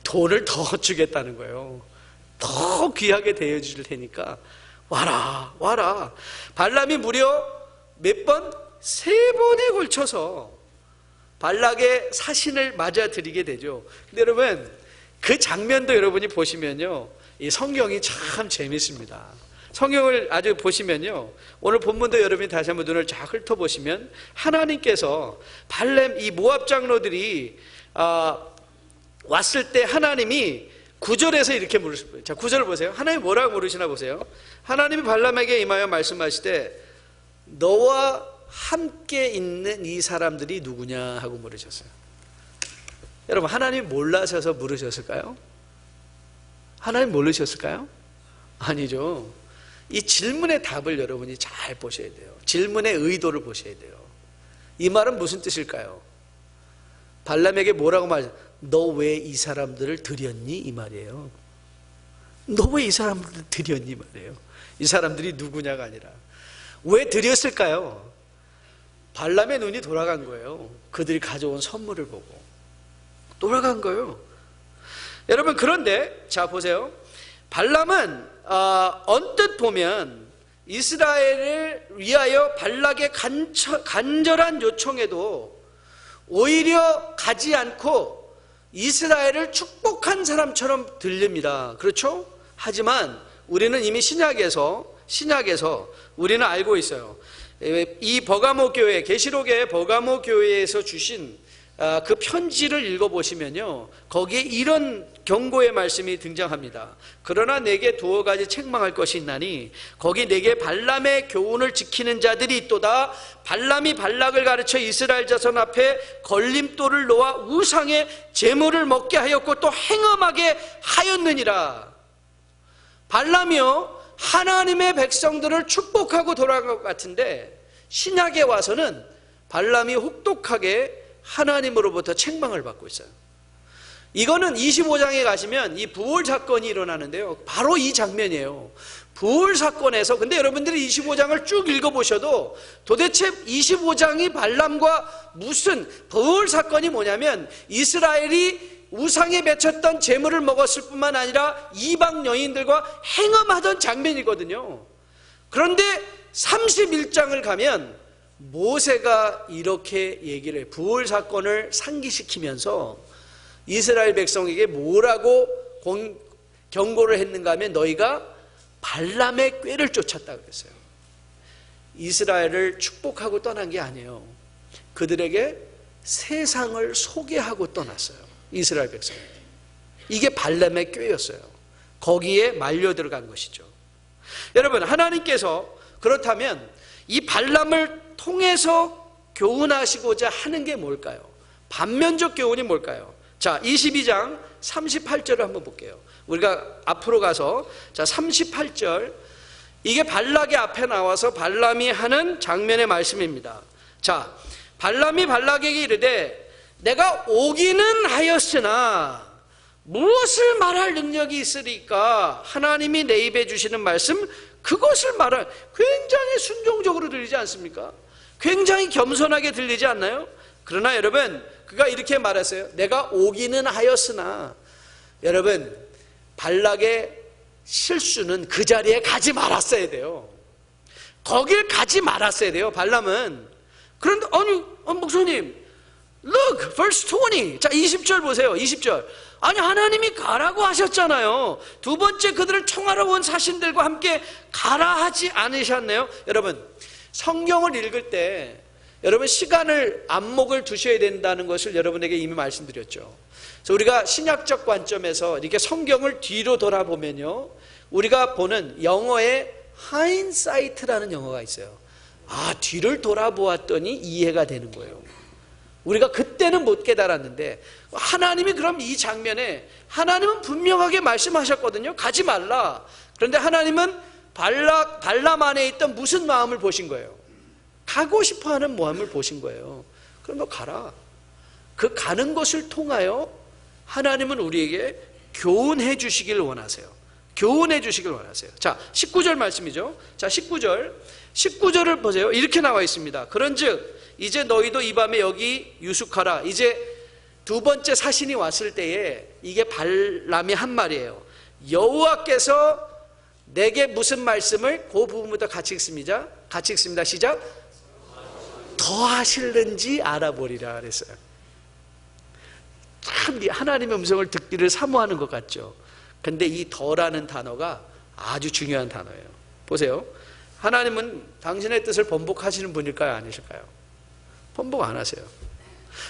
돈을 더 주겠다는 거예요. 더 귀하게 대해줄 테니까 와라. 발람이 무려 몇 번? 3번에 걸쳐서 발락의 사신을 맞아들이게 되죠. 근데 여러분, 그 장면도 여러분이 보시면요, 이 성경이 참 재밌습니다. 성경을 아주 보시면요, 오늘 본문도 여러분이 다시 한번 눈을 쫙 훑어보시면 하나님께서 발람, 이 모압 장로들이 왔을 때 하나님이 9절에서 이렇게 물으실 거예요. 자, 9절을 보세요. 하나님이 뭐라고 물으시나 보세요. 하나님이 발람에게 임하여 말씀하시되 너와 함께 있는 이 사람들이 누구냐 하고 물으셨어요. 여러분, 하나님이 몰라셔서 물으셨을까요? 하나님 모르셨을까요? 아니죠. 이 질문의 답을 여러분이 잘 보셔야 돼요. 질문의 의도를 보셔야 돼요. 이 말은 무슨 뜻일까요? 발람에게 뭐라고 말했어요? 너 왜 이 사람들을 들였니? 이 말이에요. 너 왜 이 사람들을 들였니? 이 말이에요. 이 사람들이 누구냐가 아니라 왜 들였을까요? 발람의 눈이 돌아간 거예요. 그들이 가져온 선물을 보고 돌아간 거예요. 여러분, 그런데 자 보세요. 발람은 언뜻 보면 이스라엘을 위하여 발락의 간절한 요청에도 오히려 가지 않고 이스라엘을 축복한 사람처럼 들립니다. 그렇죠? 하지만 우리는 이미 신약에서 우리는 알고 있어요. 이 버가모 교회, 계시록의 버가모 교회에서 주신 그 편지를 읽어보시면요, 거기에 이런 경고의 말씀이 등장합니다. 그러나 내게 두어 가지 책망할 것이 있나니 거기 내게 발람의 교훈을 지키는 자들이 있도다. 발람이 발락을 가르쳐 이스라엘 자손 앞에 걸림돌을 놓아 우상의 제물을 먹게 하였고 또 행음하게 하였느니라. 발람이요, 하나님의 백성들을 축복하고 돌아간 것 같은데 신약에 와서는 발람이 혹독하게 하나님으로부터 책망을 받고 있어요. 이거는 25장에 가시면 이 부올 사건이 일어나는데요, 바로 이 장면이에요. 부올 사건에서, 근데 여러분들이 25장을 쭉 읽어보셔도 도대체 25장이 발람과 무슨, 부올 사건이 뭐냐면 이스라엘이 우상에 맺혔던 제물을 먹었을 뿐만 아니라 이방 여인들과 행음하던 장면이거든요. 그런데 31장을 가면 모세가 이렇게 얘기를 해요. 부올 사건을 상기시키면서 이스라엘 백성에게 뭐라고 경고를 했는가 하면 너희가 발람의 꾀를 쫓았다 그랬어요. 이스라엘을 축복하고 떠난 게 아니에요. 그들에게 세상을 소개하고 떠났어요. 이스라엘 백성이. 이게 발람의 꾀였어요. 거기에 말려 들어간 것이죠. 여러분, 하나님께서 그렇다면 이 발람을 통해서 교훈하시고자 하는 게 뭘까요? 반면적 교훈이 뭘까요? 자, 22장 38절을 한번 볼게요. 우리가 앞으로 가서, 자, 38절, 이게 발락의 앞에 나와서 발람이 하는 장면의 말씀입니다. 자, 발람이 발락에게 이르되 내가 오기는 하였으나 무엇을 말할 능력이 있으리까? 하나님이 내 입에 주시는 말씀, 그것을 말할. 굉장히 순종적으로 들리지 않습니까? 굉장히 겸손하게 들리지 않나요? 그러나 여러분, 그가 이렇게 말했어요. 내가 오기는 하였으나. 여러분, 발락의 실수는 그 자리에 가지 말았어야 돼요. 거길 가지 말았어야 돼요, 발람은. 그런데 아니, 목사님, look, verse 20. 자, 20절 보세요. 20절. 아니, 하나님이 가라고 하셨잖아요. 두 번째 그들을 청하러 온 사신들과 함께 가라 하지 않으셨나요? 여러분, 성경을 읽을 때 여러분 시간을, 안목을 두셔야 된다는 것을 여러분에게 이미 말씀드렸죠. 그래서 우리가 신약적 관점에서 이렇게 성경을 뒤로 돌아보면요, 우리가 보는 영어에 hindsight라는 영어가 있어요. 아, 뒤를 돌아보았더니 이해가 되는 거예요. 우리가 그때는 못 깨달았는데, 하나님이 그럼 이 장면에, 하나님은 분명하게 말씀하셨거든요. 가지 말라. 그런데 하나님은 발람 안에 있던 무슨 마음을 보신 거예요? 가고 싶어하는 마음을 보신 거예요. 그럼 너 가라. 그 가는 것을 통하여 하나님은 우리에게 교훈해 주시길 원하세요. 교훈해 주시길 원하세요. 자, 19절 말씀이죠. 자, 19절을 보세요. 이렇게 나와 있습니다. 그런즉 이제 너희도 이 밤에 여기 유숙하라. 이제 두 번째 사신이 왔을 때에 이게 발람이 한 말이에요. 여호와께서 내게 무슨 말씀을, 그 부분부터 같이 읽습니다. 같이 읽습니다. 시작. 더 하실는지 알아보리라 그랬어요. 참 하나님의 음성을 듣기를 사모하는 것 같죠. 근데 이 더라는 단어가 아주 중요한 단어예요. 보세요. 하나님은 당신의 뜻을 번복하시는 분일까요, 아니실까요? 번복 안 하세요.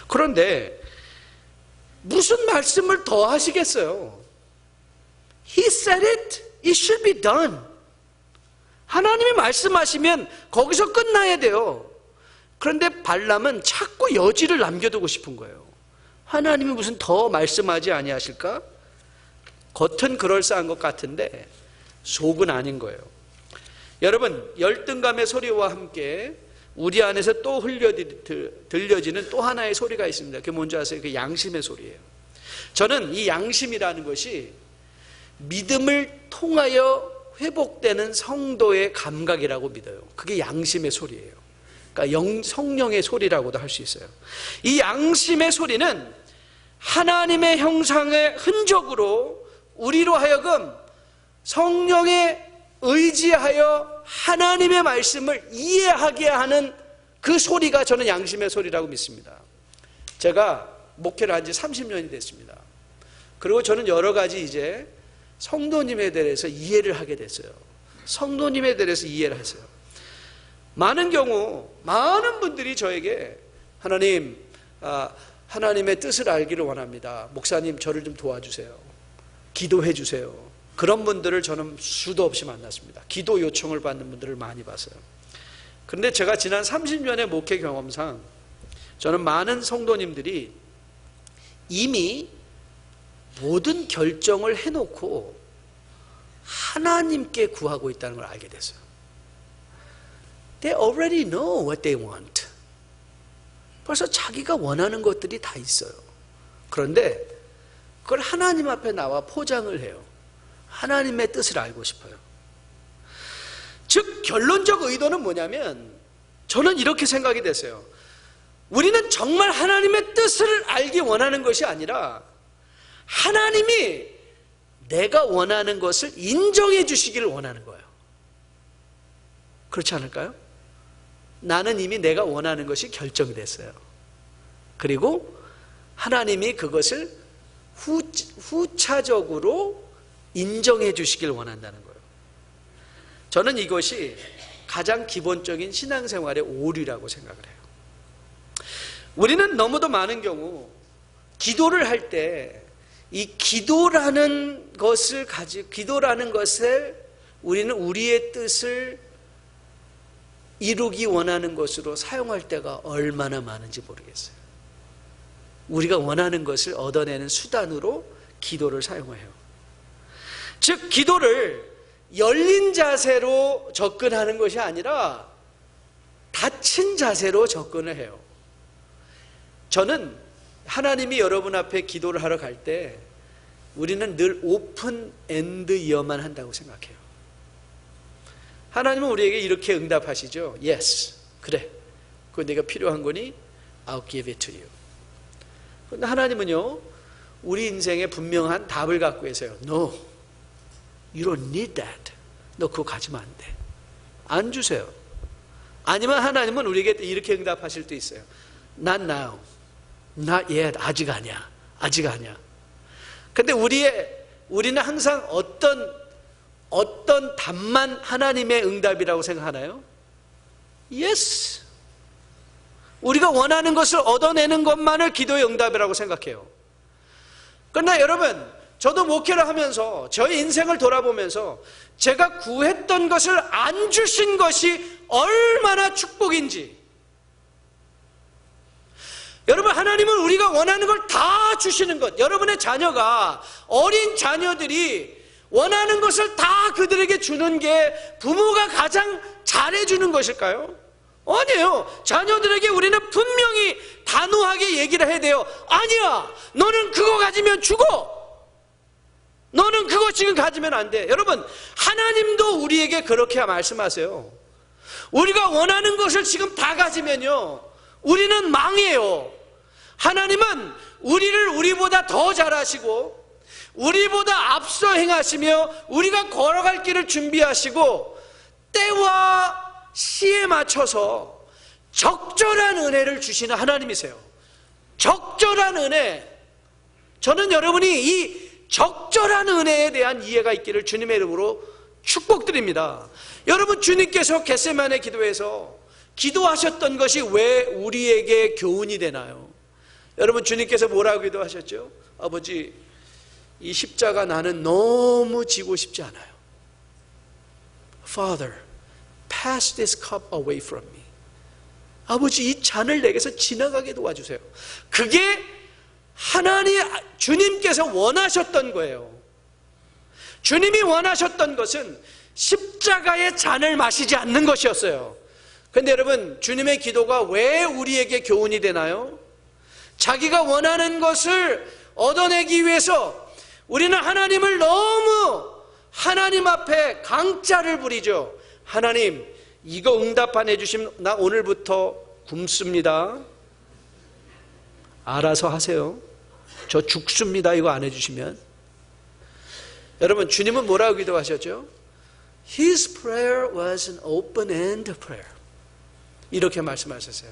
그런데 무슨 말씀을 더 하시겠어요? He said it, it should be done. 하나님이 말씀하시면 거기서 끝나야 돼요. 그런데 발람은 자꾸 여지를 남겨두고 싶은 거예요. 하나님이 무슨 더 말씀하지 아니하실까? 겉은 그럴싸한 것 같은데 속은 아닌 거예요. 여러분, 열등감의 소리와 함께 우리 안에서 또 들려지는 또 하나의 소리가 있습니다. 그게 뭔지 아세요? 그 양심의 소리예요. 저는 이 양심이라는 것이 믿음을 통하여 회복되는 성도의 감각이라고 믿어요. 그게 양심의 소리예요. 그러니까 성령의 소리라고도 할 수 있어요. 이 양심의 소리는 하나님의 형상의 흔적으로 우리로 하여금 성령에 의지하여 하나님의 말씀을 이해하게 하는 그 소리가 저는 양심의 소리라고 믿습니다. 제가 목회를 한 지 30년이 됐습니다. 그리고 저는 여러 가지 이제 성도님에 대해서 이해를 하게 됐어요. 성도님에 대해서 이해를 했어요. 많은 경우 많은 분들이 저에게 하나님, 하나님의 뜻을 알기를 원합니다. 목사님, 저를 좀 도와주세요. 기도해 주세요. 그런 분들을 저는 수도 없이 만났습니다. 기도 요청을 받는 분들을 많이 봤어요. 그런데 제가 지난 30년의 목회 경험상 저는 많은 성도님들이 이미 모든 결정을 해놓고 하나님께 구하고 있다는 걸 알게 됐어요. They already know what they want. 벌써 자기가 원하는 것들이 다 있어요. 그런데 그걸 하나님 앞에 나와 포장을 해요. 하나님의 뜻을 알고 싶어요. 즉 결론적 의도는 뭐냐면 저는 이렇게 생각이 됐어요. 우리는 정말 하나님의 뜻을 알기 원하는 것이 아니라 하나님이 내가 원하는 것을 인정해 주시기를 원하는 거예요. 그렇지 않을까요? 나는 이미 내가 원하는 것이 결정이 됐어요. 그리고 하나님이 그것을 후차적으로 인정해 주시길 원한다는 거예요. 저는 이것이 가장 기본적인 신앙생활의 오류라고 생각을 해요. 우리는 너무도 많은 경우 기도를 할 때 이 기도라는 것을 우리는 우리의 뜻을 이루기 원하는 것으로 사용할 때가 얼마나 많은지 모르겠어요. 우리가 원하는 것을 얻어내는 수단으로 기도를 사용해요. 즉 기도를 열린 자세로 접근하는 것이 아니라 닫힌 자세로 접근을 해요. 저는 하나님이 여러분 앞에 기도를 하러 갈 때 우리는 늘 오픈 엔드 이어만 한다고 생각해요. 하나님은 우리에게 이렇게 응답하시죠. Yes, 그래, 그거 내가 필요한 거니 I'll give it to you. 그런데 하나님은요 우리 인생에 분명한 답을 갖고 계세요. No, you don't need that. 너 그거 가지면 안 돼. 안 주세요. 아니면 하나님은 우리에게 이렇게 응답하실 수도 있어요. Not now, not yet. 아직 아니야, 아직 아니야. 근데 우리는 항상 어떤 답만 하나님의 응답이라고 생각하나요? Yes. 우리가 원하는 것을 얻어내는 것만을 기도의 응답이라고 생각해요. 그러나 여러분, 저도 목회를 하면서 저의 인생을 돌아보면서 제가 구했던 것을 안 주신 것이 얼마나 축복인지. 여러분, 하나님은 우리가 원하는 걸 다 주시는 것. 여러분의 자녀가, 어린 자녀들이 원하는 것을 다 그들에게 주는 게 부모가 가장 잘해주는 것일까요? 아니에요. 자녀들에게 우리는 분명히 단호하게 얘기를 해야 돼요. 아니야, 너는 그거 가지면 죽어. 너는 그거 지금 가지면 안 돼. 여러분, 하나님도 우리에게 그렇게 말씀하세요. 우리가 원하는 것을 지금 다 가지면요 우리는 망해요. 하나님은 우리를 우리보다 더 잘하시고 우리보다 앞서 행하시며 우리가 걸어갈 길을 준비하시고 때와 시에 맞춰서 적절한 은혜를 주시는 하나님이세요. 적절한 은혜. 저는 여러분이 이 적절한 은혜에 대한 이해가 있기를 주님의 이름으로 축복드립니다. 여러분, 주님께서 겟세마네 기도에서 기도하셨던 것이 왜 우리에게 교훈이 되나요? 여러분, 주님께서 뭐라고 기도하셨죠? 아버지, 이 십자가 나는 너무 지고 싶지 않아요. Father, pass this cup away from me. 아버지, 이 잔을 내게서 지나가게 도와주세요. 그게 주님께서 원하셨던 거예요. 주님이 원하셨던 것은 십자가의 잔을 마시지 않는 것이었어요. 그런데 여러분, 주님의 기도가 왜 우리에게 교훈이 되나요? 자기가 원하는 것을 얻어내기 위해서 우리는 하나님을 너무 하나님 앞에 강짜를 부리죠. 하나님, 이거 응답 안 해주시면 나 오늘부터 굶습니다. 알아서 하세요. 저 죽습니다. 이거 안 해주시면. 여러분, 주님은 뭐라고 기도하셨죠? His prayer was an open-end prayer. 이렇게 말씀하셨어요.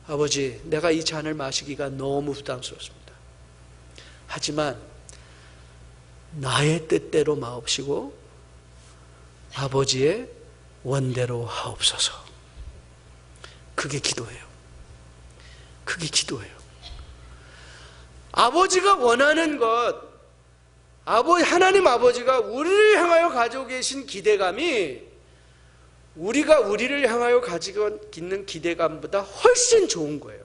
아버지, 내가 이 잔을 마시기가 너무 부담스럽습니다. 하지만 나의 뜻대로 마옵시고 아버지의 원대로 하옵소서. 그게 기도예요. 그게 기도예요. 아버지가 원하는 것, 하나님 아버지가 우리를 향하여 가지고 계신 기대감이 우리가 우리를 향하여 가지고 있는 기대감보다 훨씬 좋은 거예요.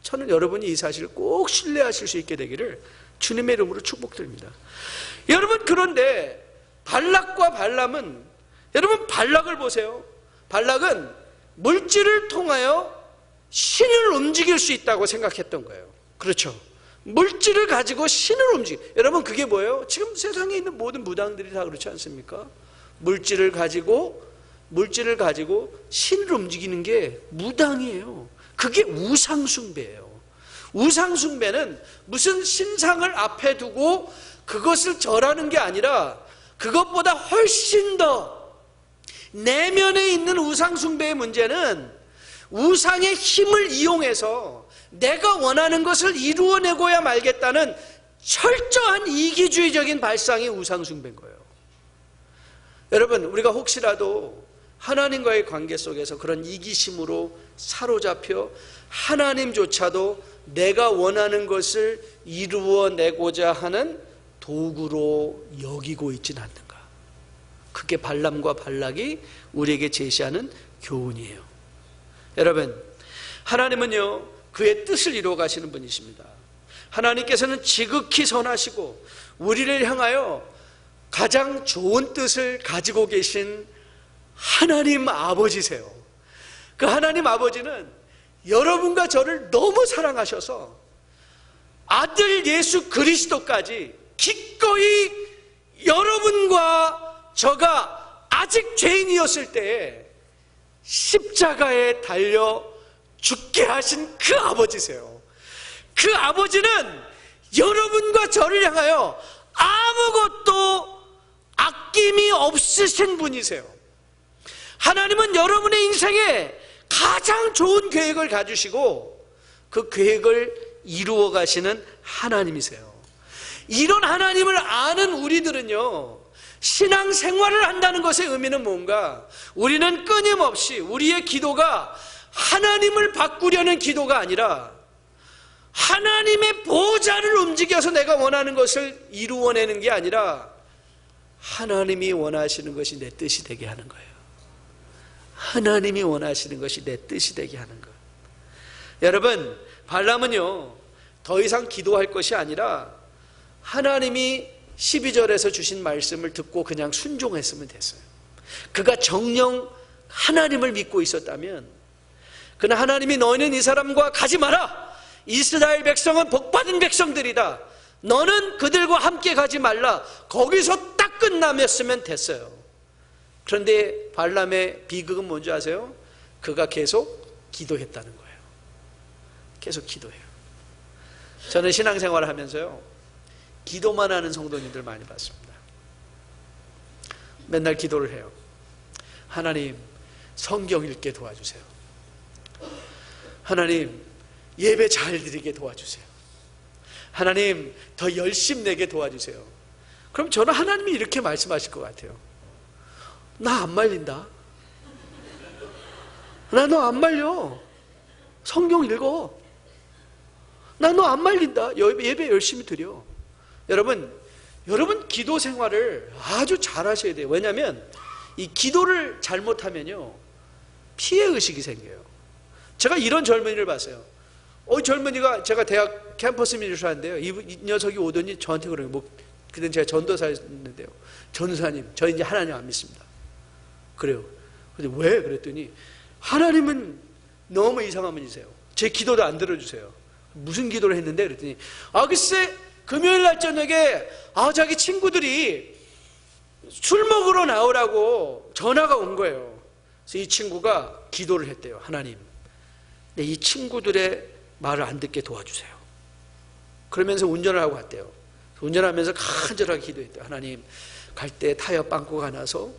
저는 여러분이 이 사실을 꼭 신뢰하실 수 있게 되기를 주님의 이름으로 축복드립니다. 여러분, 그런데 발락과 발람은, 여러분 발락을 보세요. 발락은 물질을 통하여 신을 움직일 수 있다고 생각했던 거예요. 그렇죠? 물질을 가지고 신을 여러분, 그게 뭐예요? 지금 세상에 있는 모든 무당들이 다 그렇지 않습니까? 물질을 가지고 신을 움직이는 게 무당이에요. 그게 우상숭배예요. 우상숭배는 무슨 신상을 앞에 두고 그것을 절하는 게 아니라 그것보다 훨씬 더 내면에 있는 우상숭배의 문제는 우상의 힘을 이용해서 내가 원하는 것을 이루어내고야 말겠다는 철저한 이기주의적인 발상이 우상숭배인 거예요. 여러분, 우리가 혹시라도 하나님과의 관계 속에서 그런 이기심으로 사로잡혀 하나님조차도 내가 원하는 것을 이루어내고자 하는 도구로 여기고 있지는 않는가? 그게 발람과 발락이 우리에게 제시하는 교훈이에요. 여러분, 하나님은요, 그의 뜻을 이루어 가시는 분이십니다. 하나님께서는 지극히 선하시고 우리를 향하여 가장 좋은 뜻을 가지고 계신 하나님 아버지세요. 그 하나님 아버지는 여러분과 저를 너무 사랑하셔서 아들 예수 그리스도까지 기꺼이 여러분과 저가 아직 죄인이었을 때에 십자가에 달려 죽게 하신 그 아버지세요. 그 아버지는 여러분과 저를 향하여 아무것도 아낌이 없으신 분이세요. 하나님은 여러분의 인생에 가장 좋은 계획을 가지시고 그 계획을 이루어 가시는 하나님이세요. 이런 하나님을 아는 우리들은요, 신앙생활을 한다는 것의 의미는 뭔가? 우리는 끊임없이 우리의 기도가 하나님을 바꾸려는 기도가 아니라 하나님의 보좌를 움직여서 내가 원하는 것을 이루어내는 게 아니라 하나님이 원하시는 것이 내 뜻이 되게 하는 거예요. 하나님이 원하시는 것이 내 뜻이 되게 하는 것. 여러분, 발람은요, 더 이상 기도할 것이 아니라 하나님이 12절에서 주신 말씀을 듣고 그냥 순종했으면 됐어요. 그가 정녕 하나님을 믿고 있었다면, 그러나 하나님이 너희는 이 사람과 가지 마라. 이스라엘 백성은 복받은 백성들이다. 너는 그들과 함께 가지 말라. 거기서 딱 끝나면 됐어요. 그런데 발람의 비극은 뭔지 아세요? 그가 계속 기도했다는 거예요. 계속 기도해요. 저는 신앙생활을 하면서요, 기도만 하는 성도님들 많이 봤습니다. 맨날 기도를 해요. 하나님, 성경 읽게 도와주세요. 하나님, 예배 잘 드리게 도와주세요. 하나님, 더 열심 내게 도와주세요. 그럼 저는 하나님이 이렇게 말씀하실 것 같아요. 나 안 말린다. 나 너 안 말려. 성경 읽어. 나 너 안 말린다. 예배 열심히 드려. 여러분 기도 생활을 아주 잘 하셔야 돼요. 왜냐하면 이 기도를 잘못하면요, 피해의식이 생겨요. 제가 이런 젊은이를 봤어요. 젊은이가, 제가 대학 캠퍼스 민주를 하는데요, 이 녀석이 오더니 저한테 그래요. 그땐 제가 전도사였는데요, 전도사님, 저 이제 하나님 안 믿습니다. 그래요. 근데 왜? 그랬더니 하나님은 너무 이상한 분이세요. 제 기도도 안 들어주세요. 무슨 기도를 했는데? 그랬더니 글쎄 금요일 날 저녁에 자기 친구들이 술 먹으러 나오라고 전화가 온 거예요. 그래서 이 친구가 기도를 했대요. 하나님, 이 친구들의 말을 안 듣게 도와주세요. 그러면서 운전을 하고 갔대요. 운전하면서 간절하게 기도했대요. 하나님, 갈 때 타이어 빵꾸가 나서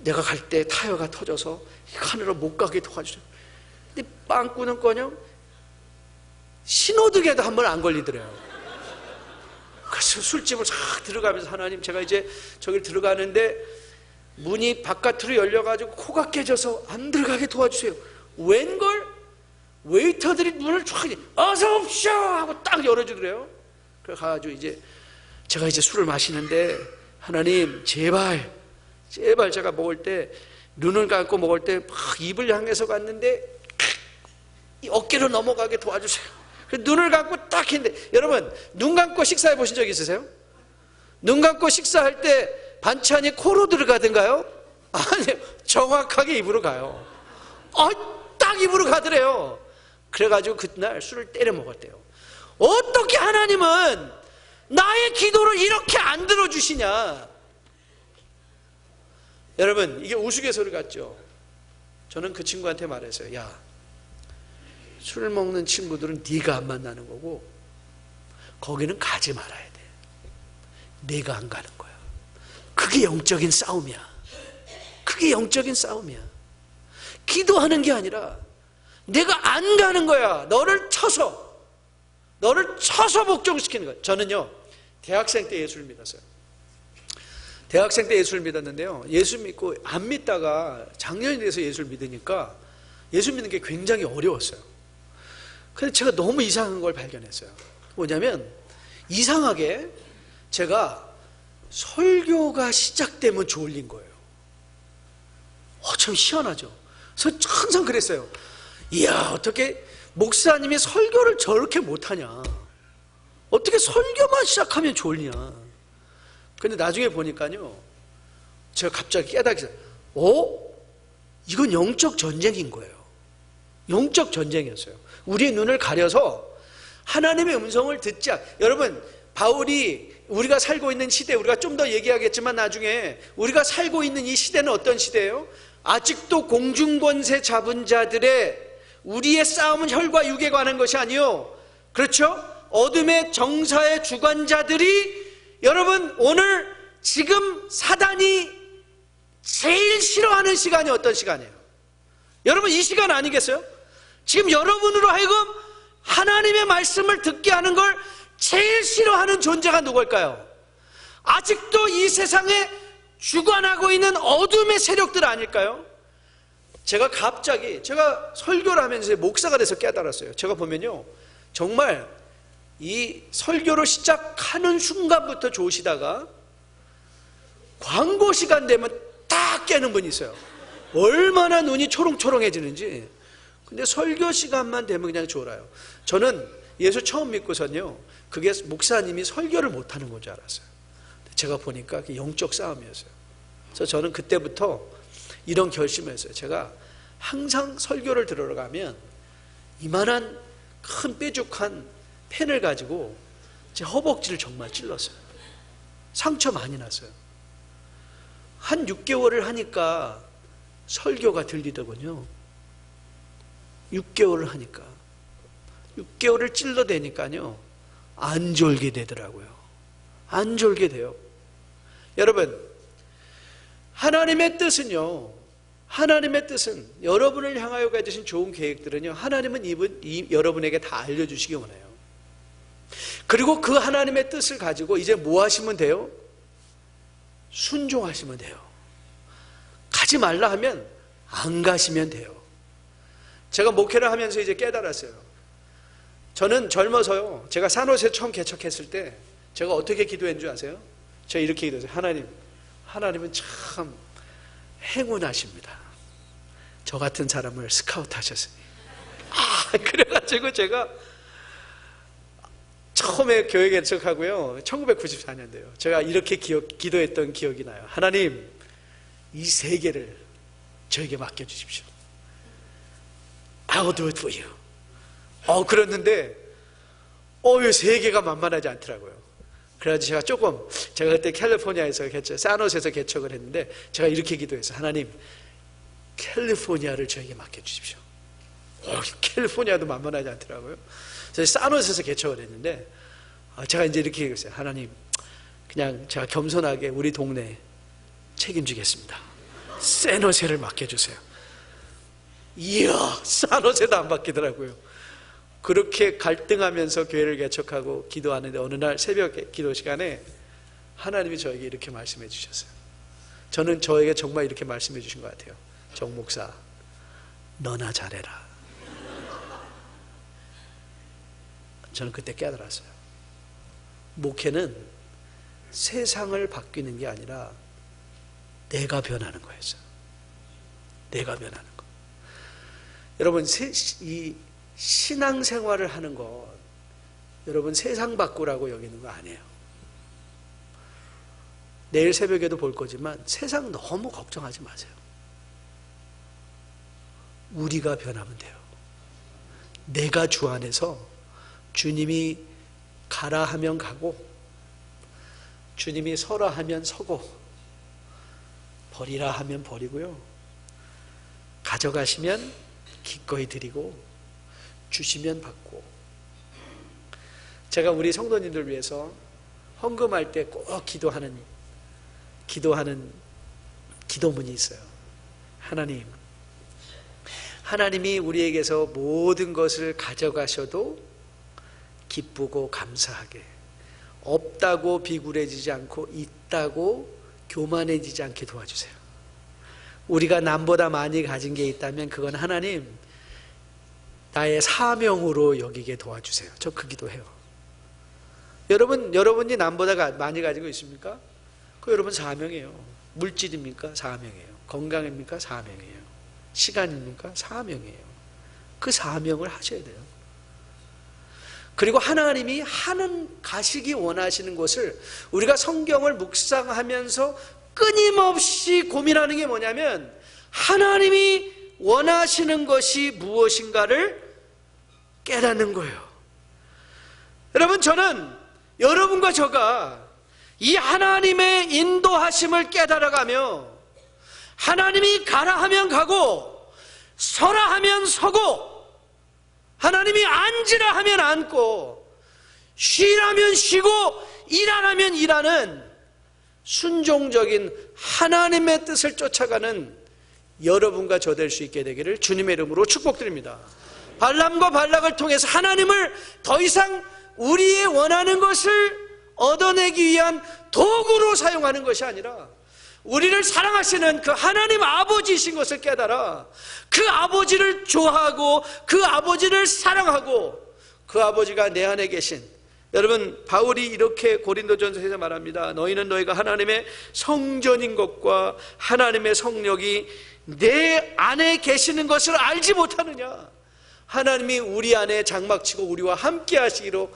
내가 갈 때 타이어가 터져서 하늘로 못 가게 도와주세요. 근데 빵꾸는커녕 신호등에도 한 번 안 걸리더래요. 그래서 술집을 싹 들어가면서, 하나님, 제가 이제 저기 들어가는데 문이 바깥으로 열려가지고 코가 깨져서 안 들어가게 도와주세요. 웬걸? 웨이터들이 문을 쫙 어서 옵쇼 하고 딱 열어주더래요. 그래서 가가지고 제가 술을 마시는데 하나님 제발 제가 먹을 때 눈을 감고 먹을 때 막 입을 향해서 갔는데 이 어깨로 넘어가게 도와주세요. 눈을 감고 딱 했는데, 여러분 눈 감고 식사해 보신 적 있으세요? 눈 감고 식사할 때 반찬이 코로 들어가던가요? 아니요, 정확하게 입으로 가요. 딱 입으로 가더래요. 그래가지고 그날 술을 때려 먹었대요. 어떻게 하나님은 나의 기도를 이렇게 안 들어주시냐? 여러분 이게 우스갯소리 같죠? 저는 그 친구한테 말했어요. 야, 술 먹는 친구들은 네가 안 만나는 거고 거기는 가지 말아야 돼. 네가 안 가는 거야. 그게 영적인 싸움이야. 그게 영적인 싸움이야. 기도하는 게 아니라 내가 안 가는 거야. 너를 쳐서 복종시키는 거야. 저는요 대학생 때 예수를 믿었어요. 대학생 때 예수를 믿었는데요, 예수 믿고 안 믿다가 작년이 돼서 예수를 믿으니까 예수 믿는 게 굉장히 어려웠어요. 근데 제가 너무 이상한 걸 발견했어요. 뭐냐면 이상하게 제가 설교가 시작되면 졸린 거예요. 참 희한하죠. 그래서 항상 그랬어요. 이야, 어떻게 목사님이 설교를 저렇게 못하냐, 어떻게 설교만 시작하면 졸냐. 근데 나중에 보니까요, 제가 갑자기 깨닫게 됐어요. 이건 영적 전쟁인 거예요. 영적 전쟁이었어요. 우리의 눈을 가려서 하나님의 음성을 듣지 여러분, 바울이 우리가 살고 있는 시대, 우리가 좀 더 얘기하겠지만 나중에 우리가 살고 있는 이 시대는 어떤 시대예요? 아직도 공중권세 잡은 자들의 우리의 싸움은 혈과 육에 관한 것이 아니요, 그렇죠? 어둠의 정사의 주관자들이, 여러분 오늘 지금 사단이 제일 싫어하는 시간이 어떤 시간이에요? 여러분 이 시간 아니겠어요? 지금 여러분으로 하여금 하나님의 말씀을 듣게 하는 걸 제일 싫어하는 존재가 누굴까요? 아직도 이 세상에 주관하고 있는 어둠의 세력들 아닐까요? 제가 설교를 하면서 목사가 돼서 깨달았어요. 제가 보면요, 정말 이 설교를 시작하는 순간부터 좋으시다가 광고 시간 되면 딱 깨는 분이 있어요. 얼마나 눈이 초롱초롱해지는지. 근데 설교 시간만 되면 그냥 졸아요. 저는 예수 처음 믿고선요, 그게 목사님이 설교를 못하는 건 줄 알았어요. 제가 보니까 그게 영적 싸움이었어요. 그래서 저는 그때부터 이런 결심을 했어요. 제가 항상 설교를 들으러 가면 이만한 큰 뾰족한 펜을 가지고 제 허벅지를 정말 찔렀어요. 상처 많이 났어요. 한 6개월을 하니까 설교가 들리더군요. 6개월을 하니까, 6개월을 찔러대니까요 안 졸게 되더라고요. 안 졸게 돼요. 여러분, 하나님의 뜻은요, 하나님의 뜻은, 여러분을 향하여 가지신 좋은 계획들은요, 하나님은 여러분에게 다 알려주시기 원해요. 그리고 그 하나님의 뜻을 가지고 이제 뭐 하시면 돼요? 순종하시면 돼요. 가지 말라 하면 안 가시면 돼요. 제가 목회를 하면서 이제 깨달았어요. 저는 젊어서요, 제가 산호세 처음 개척했을 때 제가 어떻게 기도했는 줄 아세요? 제가 이렇게 기도했어요. 하나님은 참 행운하십니다. 저 같은 사람을 스카우트 하셨으니. 그래가지고 제가 처음에 교회 개척하고요, 1994년도에요. 제가 이렇게 기도했던 기억이 나요. 하나님, 이 세계를 저에게 맡겨주십시오. I'll do it for you. 그랬는데 이 세계가 만만하지 않더라고요. 그래가지고 제가 그때 캘리포니아에서 산호세에서 개척을 했는데 제가 이렇게 기도했어요. 하나님, 캘리포니아를 저에게 맡겨주십시오. 캘리포니아도 만만하지 않더라고요. 그래서 산호세에서 개척을 했는데 제가 이제 이렇게 얘기했어요. 하나님, 그냥 제가 겸손하게 우리 동네 책임지겠습니다. 샌호세를 맡겨주세요. 이야, 산호세도 안 맡기더라고요. 그렇게 갈등하면서 교회를 개척하고 기도하는데 어느 날 새벽 기도 시간에 하나님이 저에게 이렇게 말씀해 주셨어요. 저는 저에게 정말 이렇게 말씀해 주신 것 같아요. 정 목사, 너나 잘해라. 저는 그때 깨달았어요. 목회는 세상을 바뀌는 게 아니라 내가 변하는 거였어요. 내가 변하는 거. 여러분, 이 신앙생활을 하는 것, 여러분 세상 바꾸라고 여기는 거 아니에요. 내일 새벽에도 볼 거지만 세상 너무 걱정하지 마세요. 우리가 변하면 돼요. 내가 주 안에서 주님이 가라 하면 가고, 주님이 서라 하면 서고, 버리라 하면 버리고요, 가져가시면 기꺼이 드리고, 주시면 받고. 제가 우리 성도님들 위해서 헌금할 때 꼭 기도하는 기도문이 있어요. 하나님이 우리에게서 모든 것을 가져가셔도 기쁘고 감사하게, 없다고 비굴해지지 않고 있다고 교만해지지 않게 도와주세요. 우리가 남보다 많이 가진 게 있다면 그건 하나님 나의 사명으로 여기게 도와주세요. 저 그 기도해요. 여러분이 남보다 많이 가지고 있습니까? 그 여러분 사명이에요. 물질입니까? 사명이에요. 건강입니까? 사명이에요. 시간입니까? 사명이에요. 그 사명을 하셔야 돼요. 그리고 하나님이 가시기 원하시는 것을 우리가 성경을 묵상하면서 끊임없이 고민하는 게 뭐냐면, 하나님이 원하시는 것이 무엇인가를 깨닫는 거예요. 여러분, 저는 여러분과 저가 이 하나님의 인도하심을 깨달아가며, 하나님이 가라 하면 가고, 서라 하면 서고, 하나님이 앉으라 하면 앉고, 쉬라면 쉬고, 일하라면 일하는 순종적인 하나님의 뜻을 쫓아가는 여러분과 저 될 수 있게 되기를 주님의 이름으로 축복드립니다. 발람과 발락을 통해서 하나님을 더 이상 우리의 원하는 것을 얻어내기 위한 도구로 사용하는 것이 아니라, 우리를 사랑하시는 그 하나님 아버지이신 것을 깨달아 그 아버지를 좋아하고 그 아버지를 사랑하고, 그 아버지가 내 안에 계신, 여러분 바울이 이렇게 고린도전서에서 말합니다. 너희는 너희가 하나님의 성전인 것과 하나님의 성령이 내 안에 계시는 것을 알지 못하느냐. 하나님이 우리 안에 장막치고 우리와 함께 하시기로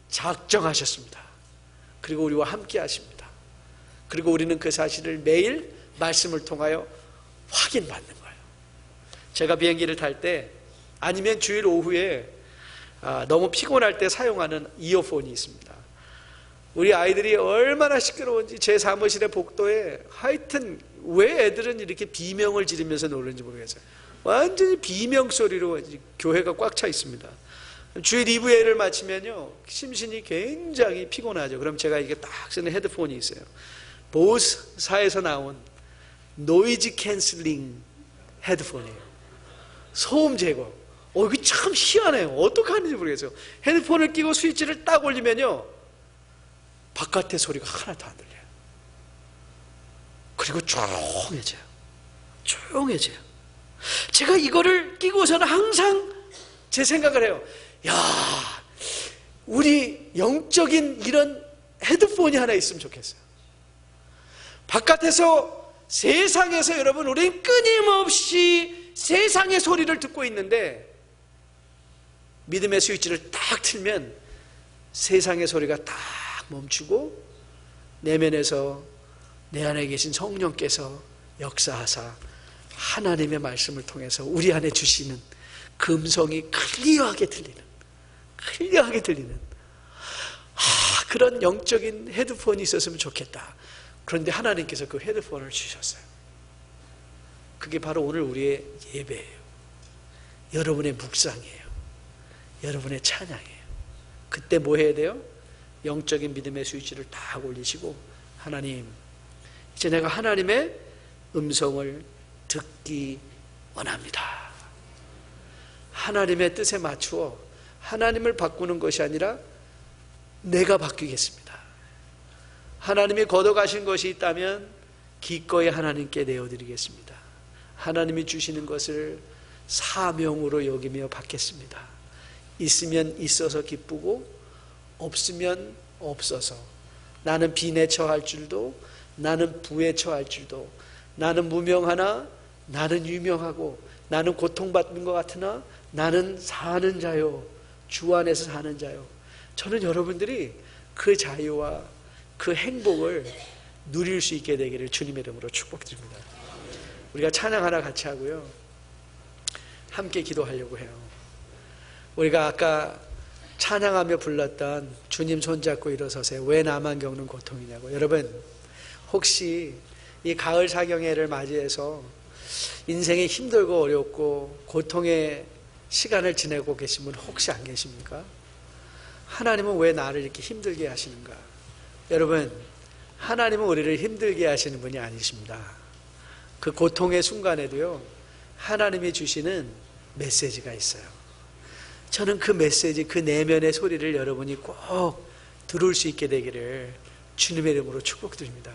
작정하셨습니다. 그리고 우리와 함께 하십니다. 그리고 우리는 그 사실을 매일 말씀을 통하여 확인받는 거예요. 제가 비행기를 탈 때, 아니면 주일 오후에 너무 피곤할 때 사용하는 이어폰이 있습니다. 우리 아이들이 얼마나 시끄러운지 제 사무실의 복도에, 하여튼 왜 애들은 이렇게 비명을 지르면서 노는지 모르겠어요. 완전히 비명 소리로 교회가 꽉 차 있습니다. 주일 2부 예를 마치면요, 심신이 굉장히 피곤하죠. 그럼 제가 이게 딱 쓰는 헤드폰이 있어요. 보스사에서 나온 노이즈 캔슬링 헤드폰이에요. 소음 제거. 이게 참 희한해요. 어떻게 하는지 모르겠어요. 헤드폰을 끼고 스위치를 딱 올리면요, 바깥의 소리가 하나도 안 들려요. 그리고 조용해져요. 조용해져요. 제가 이거를 끼고서는 항상 제 생각을 해요. 야, 우리 영적인 이런 헤드폰이 하나 있으면 좋겠어요. 바깥에서, 세상에서 여러분, 우리는 끊임없이 세상의 소리를 듣고 있는데, 믿음의 스위치를 딱 틀면 세상의 소리가 딱 멈추고, 내면에서 내 안에 계신 성령께서 역사하사 하나님의 말씀을 통해서 우리 안에 주시는 그 음성이 클리어하게 들리는 그런 영적인 헤드폰이 있었으면 좋겠다. 그런데 하나님께서 그 헤드폰을 주셨어요. 그게 바로 오늘 우리의 예배예요. 여러분의 묵상이에요. 여러분의 찬양이에요. 그때 뭐 해야 돼요? 영적인 믿음의 스위치를 딱 올리시고, 하나님, 이제 내가 하나님의 음성을 듣기 원합니다. 하나님의 뜻에 맞추어 하나님을 바꾸는 것이 아니라 내가 바뀌겠습니다. 하나님이 걷어가신 것이 있다면 기꺼이 하나님께 내어드리겠습니다. 하나님이 주시는 것을 사명으로 여기며 받겠습니다. 있으면 있어서 기쁘고 없으면 없어서, 나는 빈에 처할 줄도 나는 부에 처할 줄도, 나는 무명하나 나는 유명하고, 나는 고통받는 것 같으나 나는 사는 자요, 주 안에서 사는 자요. 저는 여러분들이 그 자유와 그 행복을 누릴 수 있게 되기를 주님의 이름으로 축복드립니다. 우리가 찬양 하나 같이 하고요, 함께 기도하려고 해요. 우리가 아까 찬양하며 불렀던 주님 손잡고 일어서세요, 왜 나만 겪는 고통이냐고. 여러분, 혹시 이 가을 사경회를 맞이해서 인생이 힘들고 어렵고 고통의 시간을 지내고 계신 분 혹시 안 계십니까? 하나님은 왜 나를 이렇게 힘들게 하시는가? 여러분, 하나님은 우리를 힘들게 하시는 분이 아니십니다. 그 고통의 순간에도요, 하나님이 주시는 메시지가 있어요. 저는 그 메시지, 그 내면의 소리를 여러분이 꼭 들을 수 있게 되기를 주님의 이름으로 축복드립니다.